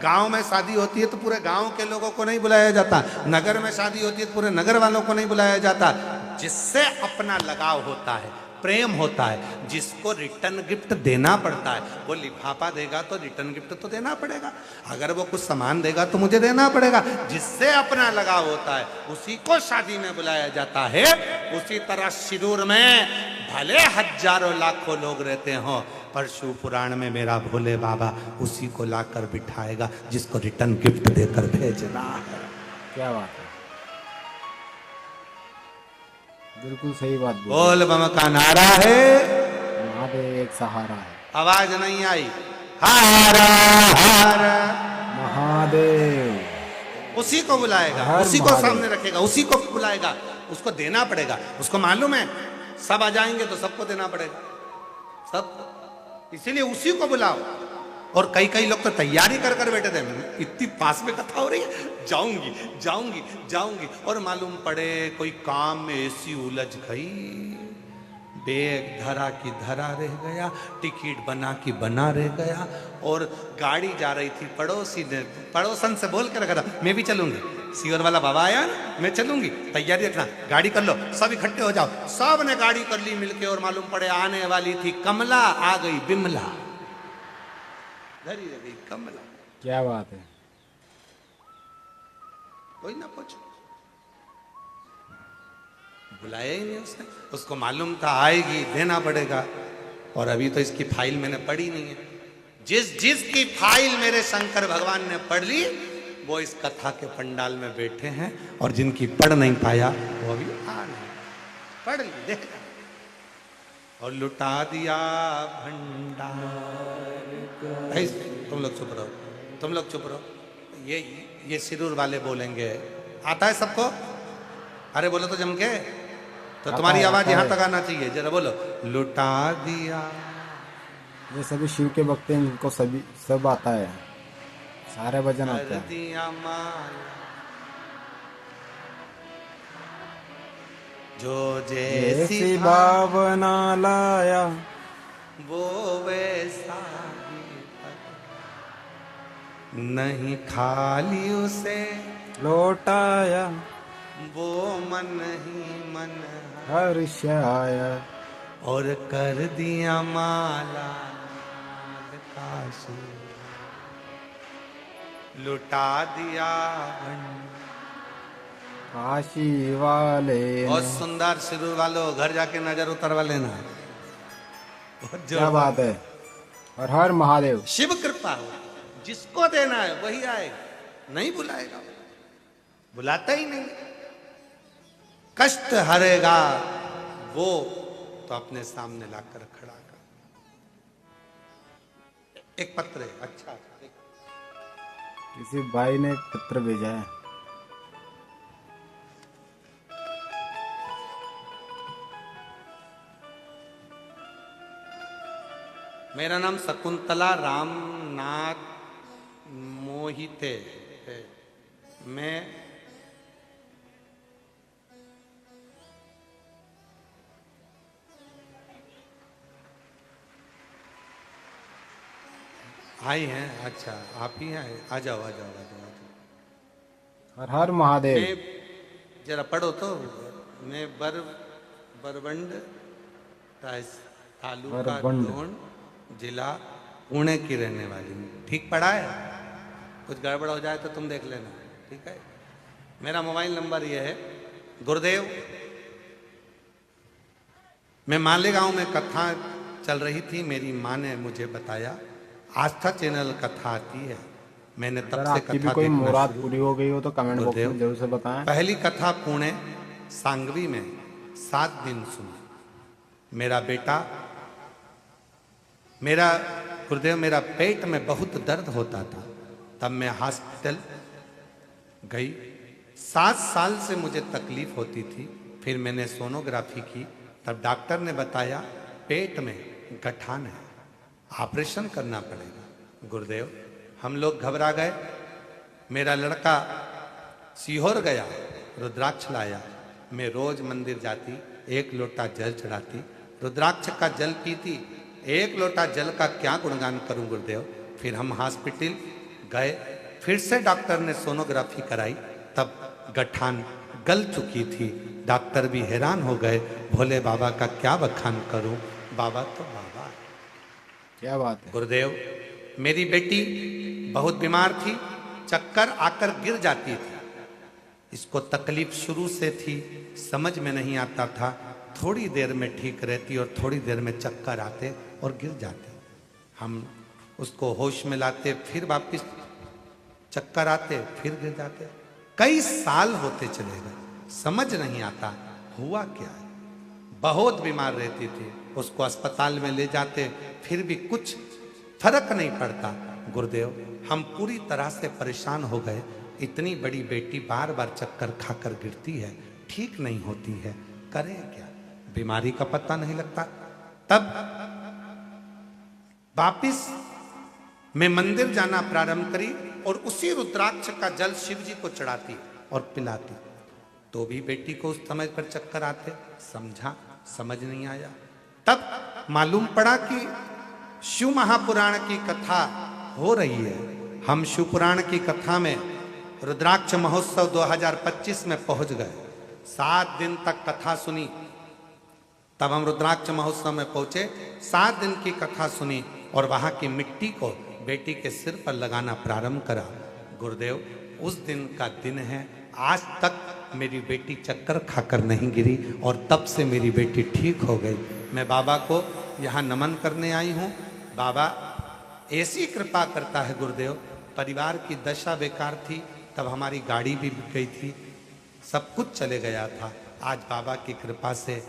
गांव में शादी होती है तो पूरे गांव के लोगों को नहीं बुलाया जाता, नगर में शादी होती है तो पूरे नगर वालों को नहीं बुलाया जाता। जिससे अपना लगाव होता है, प्रेम होता है, जिसको रिटर्न गिफ्ट देना पड़ता है, वो लिफाफा देगा तो रिटर्न गिफ्ट तो देना पड़ेगा, अगर वो कुछ सामान देगा तो मुझे देना पड़ेगा। जिससे अपना लगाव होता है उसी को शादी में बुलाया जाता है। उसी तरह शिरूर में भले हजारों लाखों लोग रहते हो, पर शिव पुराण में मेरा भोले बाबा उसी को लाकर बिठाएगा जिसको रिटर्न गिफ्ट देकर भेजना है। क्या बात है, बिल्कुल सही बात बोली। बोल बम का नारा है, महादेव एक सहारा है। आवाज नहीं आई, हर हर महादेव। उसी को बुलाएगा, हर उसी को महादेव। सामने रखेगा, उसी को बुलाएगा, उसको देना पड़ेगा। उसको मालूम है सब आ जाएंगे तो सबको देना पड़ेगा, सब, इसीलिए उसी को बुलाओ। और कई कई लोग तो तैयारी कर कर बैठे थे, इतनी पास में कथा हो रही है, जाऊंगी जाऊंगी जाऊंगी, और मालूम पड़े कोई काम में ऐसी उलझ गई, बैग धरा की धरा रह गया, टिकट बना की बना रह गया, और गाड़ी जा रही थी, पड़ोसी ने पड़ोसन से बोल के रखा था मैं भी चलूंगी, सीवर वाला बाबा आया ना, मैं चलूंगी, तैयारी रखना, गाड़ी कर लो, सब इकट्ठे हो जाओ। सब ने गाड़ी कर ली मिलके, और मालूम पड़े आने वाली थी कमला, आ गई बिमला, धरी रह गई कमला। क्या बात है, कोई ना पूछो, बुलाया ही नहीं उसने, उसको मालूम था आएगी, देना पड़ेगा। और अभी तो इसकी फाइल मैंने पढ़ी नहीं है। जिसकी फाइल मेरे शंकर भगवान ने पढ़ ली वो इस कथा के पंडाल में बैठे हैं, और जिनकी पढ़ नहीं पाया वो अभी आ नहीं, पढ़ ली देख, और लुटा दिया भंडार। तुम लोग चुप रहो, तुम लोग चुप रहो। ये सिरूर वाले बोलेंगे, आता है सबको? अरे बोलो तो जम के, तो तुम्हारी आवाज यहां तक आना चाहिए, जरा बोलो, लुटा दिया। ये सभी शिव के भक्त हैं, इनको सभी सब आता है, सारे भजन आते हैं। दिया माला जो जैसी भावना लाया, वो वैसा ही नहीं, खाली उसे लौटाया, वो मन ही मन हर्ष आया, और कर दिया माला काशी, लुटा दिया काशी वाले बहुत सुंदर। सिरूर वालों घर जाके नजर उतरवा लेना, बहुत क्या बात है। और हर महादेव, शिव कृपा हो, जिसको देना है वही आएगा, नहीं बुलाएगा, बुलाता ही नहीं। कष्ट हरेगा वो तो अपने सामने लाकर खड़ा कर। एक पत्र है, अच्छा, किसी भाई ने पत्र भेजा है। मेरा नाम शकुंतला रामनाथ मोहिते है। मैं आई हैं, अच्छा आप ही हैं, आ जाओ आ जाओ आ जाओ, आ जाओ। हर हर महादेव। मैं जरा पढ़ो तो, मैं बरबंड तालुका बरबंड। ढोंड जिला पुणे की रहने वाली हूँ। ठीक पढ़ा है? कुछ गड़बड़ हो जाए तो तुम देख लेना, ठीक है? मेरा मोबाइल नंबर ये है। गुरुदेव, मैं मालेगांव में कथा चल रही थी, मेरी माँ ने मुझे बताया आस्था चैनल कथा आती है, मैंने तब अगर से आपकी भी कथा कोई देखना मुराद शुरू। पूरी हो गई हो तो कमेंट बॉक्स में जरूर से बताएं। पहली कथा पुणे सांगवी में 7 दिन सुनी। मेरा बेटा, मेरा गुरुदेव, मेरा पेट में बहुत दर्द होता था, तब मैं हॉस्पिटल गई। 7 साल से मुझे तकलीफ होती थी। फिर मैंने सोनोग्राफी की, तब डॉक्टर ने बताया पेट में गठान है, ऑपरेशन करना पड़ेगा। गुरुदेव, हम लोग घबरा गए। मेरा लड़का सीहोर गया, रुद्राक्ष लाया। मैं रोज मंदिर जाती, 1 लोटा जल चढ़ाती, रुद्राक्ष का जल पीती। 1 लोटा जल का क्या गुणगान करूं गुरुदेव। फिर हम हॉस्पिटल गए, फिर से डॉक्टर ने सोनोग्राफी कराई, तब गठान गल चुकी थी। डॉक्टर भी हैरान हो गए, भोले बाबा का क्या बखान करूं, बाबा तो बाबा। क्या बात है गुरुदेव, मेरी बेटी बहुत बीमार थी, चक्कर आकर गिर जाती थी। इसको तकलीफ शुरू से थी, समझ में नहीं आता था। थोड़ी देर में ठीक रहती और थोड़ी देर में चक्कर आते और गिर जाते। हम उसको होश में लाते, फिर वापिस चक्कर आते, फिर गिर जाते। कई साल होते चले गए, समझ नहीं आता हुआ क्या है। बहुत बीमार रहती थी, उसको अस्पताल में ले जाते, फिर भी कुछ फर्क नहीं पड़ता। गुरुदेव, हम पूरी तरह से परेशान हो गए। इतनी बड़ी बेटी बार बार चक्कर खाकर गिरती है, ठीक नहीं होती है, करें क्या? बीमारी का पता नहीं लगता। तब वापिस मैं मंदिर जाना प्रारंभ करी और उसी रुद्राक्ष का जल शिव जी को चढ़ाती और पिलाती। तो भी बेटी को उस समय पर चक्कर आते, समझा, समझ नहीं आया। तब मालूम पड़ा कि शिव महापुराण की कथा हो रही है। हम शिव पुराण की कथा में रुद्राक्ष महोत्सव 2025 में पहुंच गए। 7 दिन तक कथा सुनी। तब हम रुद्राक्ष महोत्सव में पहुंचे, 7 दिन की कथा सुनी और वहां की मिट्टी को बेटी के सिर पर लगाना प्रारंभ करा। गुरुदेव, उस दिन का दिन है। आज तक मेरी बेटी चक्कर खाकर नहीं गिरी और तब से मेरी बेटी ठीक हो गई। मैं बाबा को यहाँ नमन करने आई हूँ। बाबा ऐसी कृपा करता है गुरुदेव। परिवार की दशा बेकार थी, तब हमारी गाड़ी भी बिक गई थी, सब कुछ चले गया था। आज बाबा की कृपा से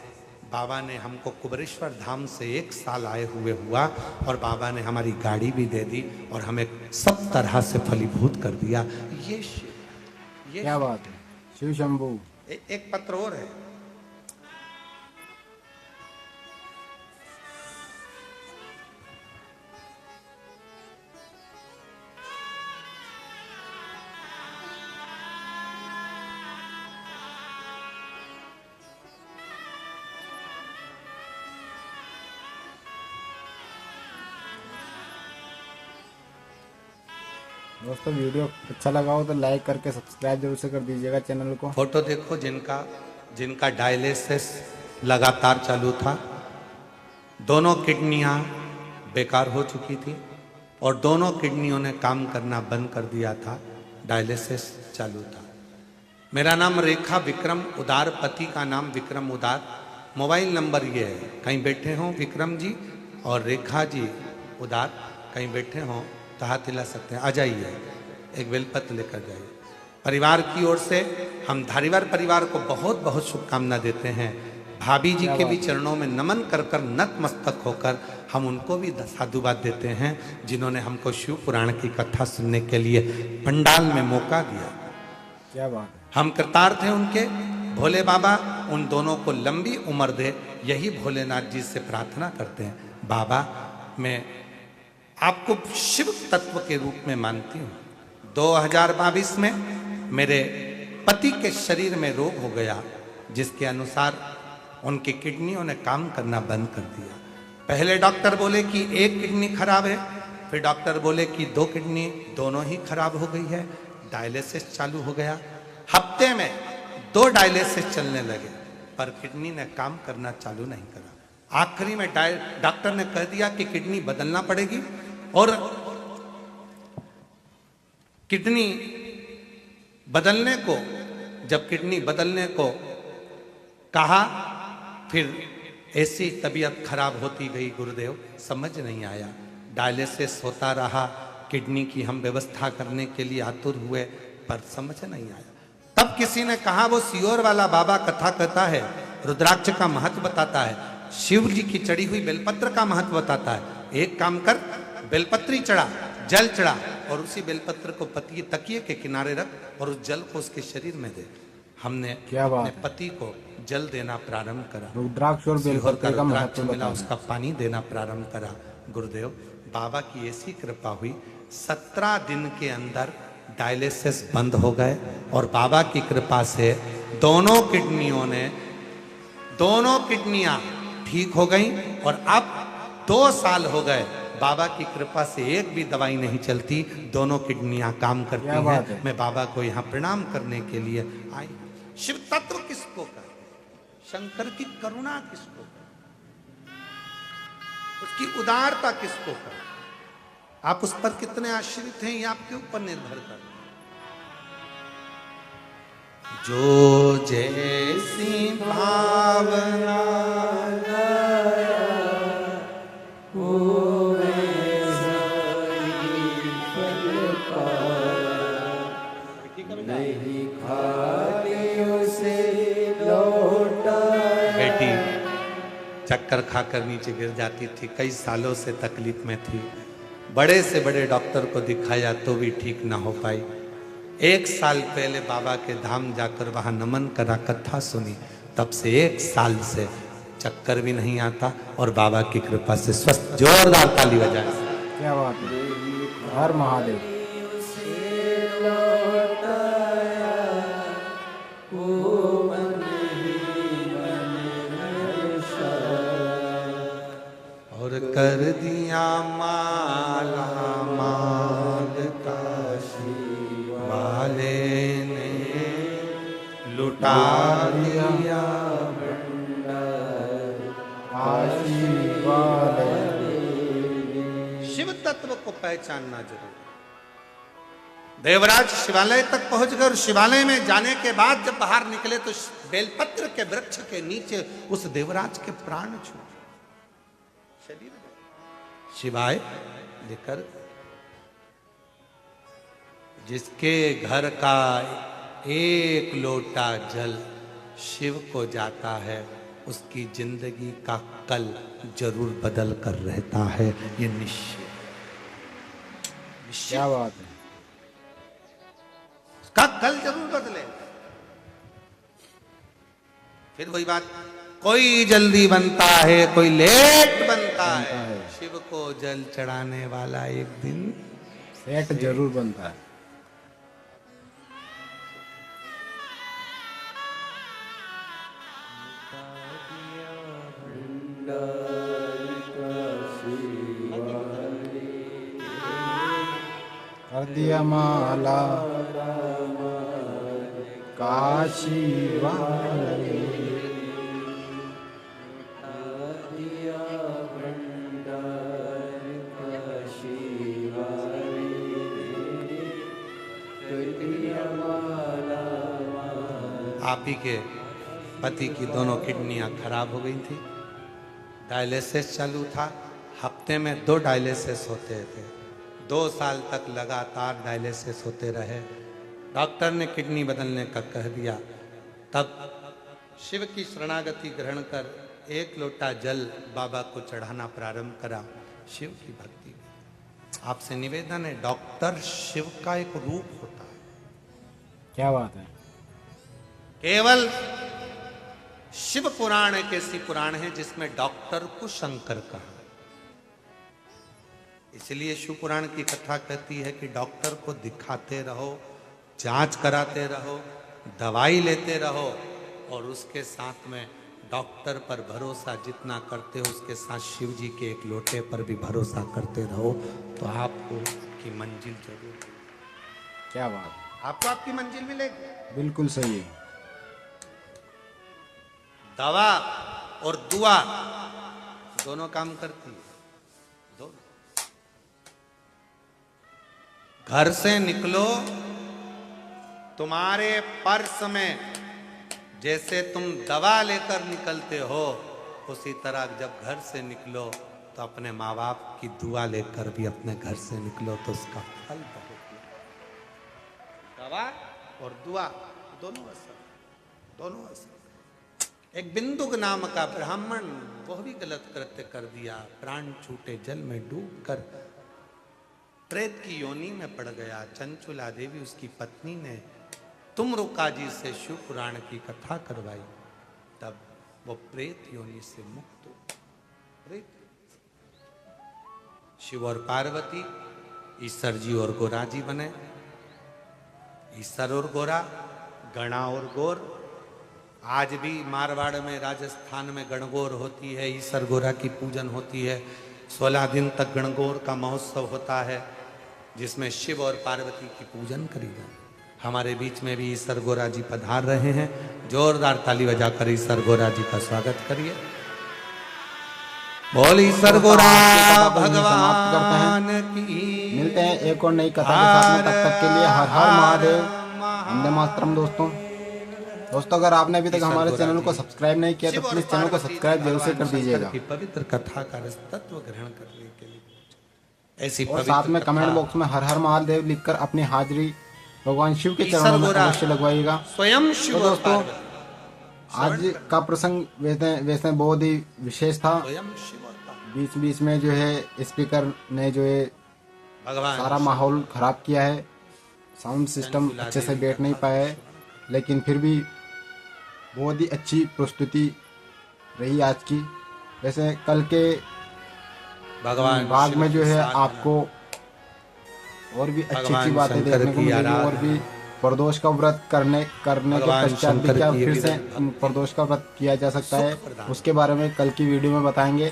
बाबा ने हमको कुबरेश्वर धाम से 1 साल आए हुए हुआ और बाबा ने हमारी गाड़ी भी दे दी और हमें सब तरह से फलीभूत कर दिया। ये क्या बात है, शिव शंभू। एक पत्र और है। दोस्तों, वीडियो अच्छा लगा हो तो लाइक करके सब्सक्राइब जरूर से कर दीजिएगा चैनल को। फोटो देखो, जिनका डायलिसिस लगातार चालू था। दोनों किडनियां बेकार हो चुकी थी और दोनों किडनियों ने काम करना बंद कर दिया था। डायलिसिस चालू था। मेरा नाम रेखा विक्रम उदार, पति का नाम विक्रम उदार। मोबाइल नंबर ये है, कहीं बैठे हों विक्रम जी और रेखा जी उदार कहीं बैठे हों तो हाथ हिला सकते हैं, आ जाइए, एक बेलपत्र लेकर जाइए। परिवार की ओर से हम धारीवाल परिवार को बहुत बहुत शुभकामना देते हैं। भाभी जी के भी चरणों में नमन कर कर नतमस्तक होकर हम उनको भी साधुवाद देते हैं, जिन्होंने हमको शिव पुराण की कथा सुनने के लिए पंडाल में मौका दिया। क्या बात है। हम कृतार्थ हैं उनके। भोले बाबा उन दोनों को लंबी उम्र दे, यही भोलेनाथ जी से प्रार्थना करते हैं। बाबा, मैं आपको शिव तत्व के रूप में मानती हूँ। 2022 में मेरे पति के शरीर में रोग हो गया, जिसके अनुसार उनकी किडनियों ने काम करना बंद कर दिया। पहले डॉक्टर बोले कि 1 किडनी खराब है, फिर डॉक्टर बोले कि 2 किडनी दोनों ही खराब हो गई है। डायलिसिस चालू हो गया। हफ्ते में 2 डायलिसिस चलने लगे, पर किडनी ने काम करना चालू नहीं करा। आखिरी में डॉक्टर ने कह दिया कि किडनी बदलना पड़ेगी और किडनी बदलने को, जब किडनी बदलने को कहा, फिर ऐसी तबीयत खराब होती गई गुरुदेव, समझ नहीं आया। डायलिसिस होता रहा, किडनी की हम व्यवस्था करने के लिए आतुर हुए, पर समझ नहीं आया। तब किसी ने कहा वो सियोर वाला बाबा कथा कहता है, रुद्राक्ष का महत्व बताता है, शिव जी की चढ़ी हुई बेलपत्र का महत्व बताता है। एक काम कर, बेलपत्री चढ़ा, जल चढ़ा और उसी बेलपत्र को पति तकिए के किनारे रख और उस जल को उसके शरीर में दे। हमने अपने पति को जल देना प्रारंभ करा। रुद्राक्ष और बेलपत्र का महत्व मिला, उसका पानी देना प्रारंभ करा। गुरुदेव, बाबा की ऐसी कृपा हुई, 17 दिन के अंदर डायलिसिस बंद हो गए और बाबा की कृपा से दोनों किडनियां ठीक हो गई और अब 2 साल हो गए बाबा की कृपा से एक भी दवाई नहीं चलती, दोनों किडनियां काम करती क्या बात हैं। है। मैं बाबा को यहाँ प्रणाम करने के लिए आई। शिव तत्व किसको कहते, शंकर की करुणा किसको कहते, उसकी उदारता किसको कहते, आप उस पर कितने आश्रित हैं ये आपके ऊपर निर्भर करता है। जो जैसी भावना नहीं खाली उसे लौटा। बेटी चक्कर खाकर नीचे गिर जाती थी, कई सालों से तकलीफ में थी, बड़े से बड़े डॉक्टर को दिखाया तो भी ठीक ना हो पाई। 1 साल पहले बाबा के धाम जाकर वहां नमन करा, कथा सुनी, तब से 1 साल से चक्कर भी नहीं आता और बाबा की कृपा से स्वस्थ। जोरदार ताली बजाए। क्या बात है, हर महादेव। और कर दिया माला माल काशी वाले ने, लुटा दिया आशीर्वाद। शिव तत्व को पहचानना जरूरी। देवराज शिवालय तक पहुंच गए और शिवालय में जाने के बाद जब बाहर निकले तो बेलपत्र के वृक्ष के नीचे उस देवराज के प्राण छूटे, शरीर शिवाय लेकर। जिसके घर का 1 लोटा जल शिव को जाता है, उसकी जिंदगी का कल जरूर बदल कर रहता है, ये निश्चय। क्या बात है। उसका कल जरूर बदले। फिर वही बात, कोई जल्दी बनता है, कोई लेट बनता है। शिव को जल चढ़ाने वाला एक दिन सेठ जरूर बनता है। कर दिया माला काशी वाले। आप ही के पति की दोनों किडनियां खराब हो गई थी, डायलिसिस चालू था, हफ्ते में 2 डायलिसिस होते थे, 2 साल तक लगातार डायलिसिस होते रहे। डॉक्टर ने किडनी बदलने का कह दिया। तब शिव की शरणागति ग्रहण कर 1 लोटा जल बाबा को चढ़ाना प्रारंभ करा, शिव की भक्ति की। आपसे निवेदन है, डॉक्टर शिव का एक रूप होता है। क्या बात है। केवल शिव पुराण एक ऐसी पुराण है जिसमें डॉक्टर को शंकर कहा। इसलिए शिव पुराण की कथा कहती है कि डॉक्टर को दिखाते रहो, जांच कराते रहो, दवाई लेते रहो, और उसके साथ में डॉक्टर पर भरोसा जितना करते हो उसके साथ शिव जी के 1 लोटे पर भी भरोसा करते रहो, तो आपको आपकी मंजिल जरूर। क्या बात। आपको आपकी मंजिल मिलेगी। बिल्कुल सही है। दवा और दुआ दोनों काम करती है, दोनों। घर से निकलो, तुम्हारे पर्स में जैसे तुम दवा लेकर निकलते हो, उसी तरह जब घर से निकलो तो अपने माँ बाप की दुआ लेकर भी अपने घर से निकलो, तो उसका फल बहुत है। दवा और दुआ दोनों असर, दोनों असर। एक बिंदुक नाम का ब्राह्मण, वह भी गलत कृत्य कर दिया, प्राण छूटे जल में डूबकर प्रेत की योनि में पड़ गया। चंचुला देवी उसकी पत्नी ने तुमरुका जी से शिव पुराण की कथा करवाई, तब वो प्रेत योनि से मुक्त हो। प्रेत, शिव और पार्वती, ईश्वर जी और गोरा जी बने। ईश्वर और गोरा, गणा और गोर। आज भी मारवाड़ में, राजस्थान में गणगौर होती है, ईश्वर गोरा की पूजन होती है। 16 दिन तक गणगौर का महोत्सव होता है, जिसमें शिव और पार्वती की पूजन करी जाए। हमारे बीच में भी ईश्वर गोरा जी पधार रहे हैं। जोरदार ताली बजाकर ईश्वर गोरा जी का स्वागत करिए। बोल ईश्वर गोरा भगवान की। मिलते हैं एक और नई कथा के साथ में, तब तक के लिए हर हर महादेव, वंदे मातरम। दोस्तों अगर आपने अभी तक हमारे चैनल को सब्सक्राइब नहीं किया तो प्लीज चैनल को सब्सक्राइब जरूर से कर दीजिएगा। पवित्र कथा का तत्व ग्रहण करने के लिए ऐसी और साथ में कमेंट बॉक्स में हर हर महादेव लिखकर अपनी हाजिरी भगवान शिव के चरणों में अवश्य लगवाइएगा। स्वयं शिव। तो दोस्तों आज का प्रसंग वैसे बहुत ही विशेष था। बीच बीच में जो है स्पीकर ने जो है सारा माहौल खराब किया है, साउंड सिस्टम अच्छे से बैठ नहीं पाया है, लेकिन फिर भी बहुत ही अच्छी प्रस्तुति रही आज की। वैसे कल के भाग में जो है आपको और भी अच्छी अच्छी बातें देखने को मिलेंगी, और भी प्रदोष का व्रत करने के पश्चात भी क्या फिर से प्रदोष का व्रत किया जा सकता है, उसके बारे में कल की वीडियो में बताएंगे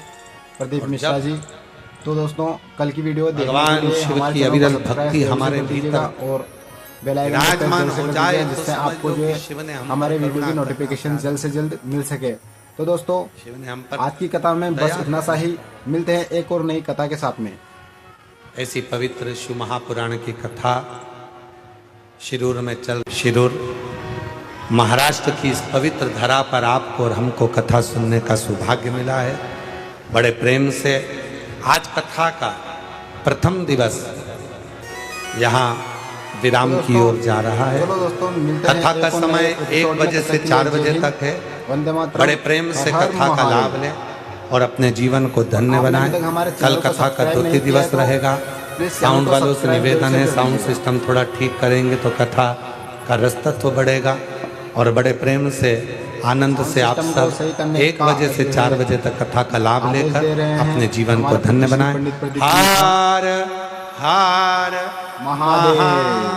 प्रदीप मिश्रा जी। तो दोस्तों कल की वीडियो देखने के लिए हमारे चैनल को सब्सक्राइब हमारे दीजिएगा और बेल आइकन को जल्द से कर दीजिए, जिससे आपको जो है हमारे वीडियो की नोटिफिकेशन जल्द से जल्द मिल सके। तो दोस्तों आज की कथा में बस इतना सा ही। मिलते हैं एक और नई कथा के साथ में। ऐसी पवित्र शिव महापुराण की कथा शिरूर में शिरूर महाराष्ट्र की इस पवित्र धरा पर आपको और हमको कथा सुनने का सौभाग्य मिला है। बड़े प्रेम से आज कथा का प्रथम दिवस यहाँ विराम की ओर जा रहा है। कथा का समय 1 बजे से 4 बजे तक है। बड़े प्रेम से कथा का लाभ लें और अपने जीवन को धन्य बनाएं। कल कथा का द्वितीय दिवस रहेगा। साउंड वालों से निवेदन है, साउंड सिस्टम थोड़ा ठीक करेंगे तो कथा का रसतत्व बढ़ेगा। और बड़े प्रेम से आनंद से आप सब 1 बजे से 4 बजे तक कथा का लाभ लेकर अपने जीवन को धन्य बनाएं। हर हर महादेव।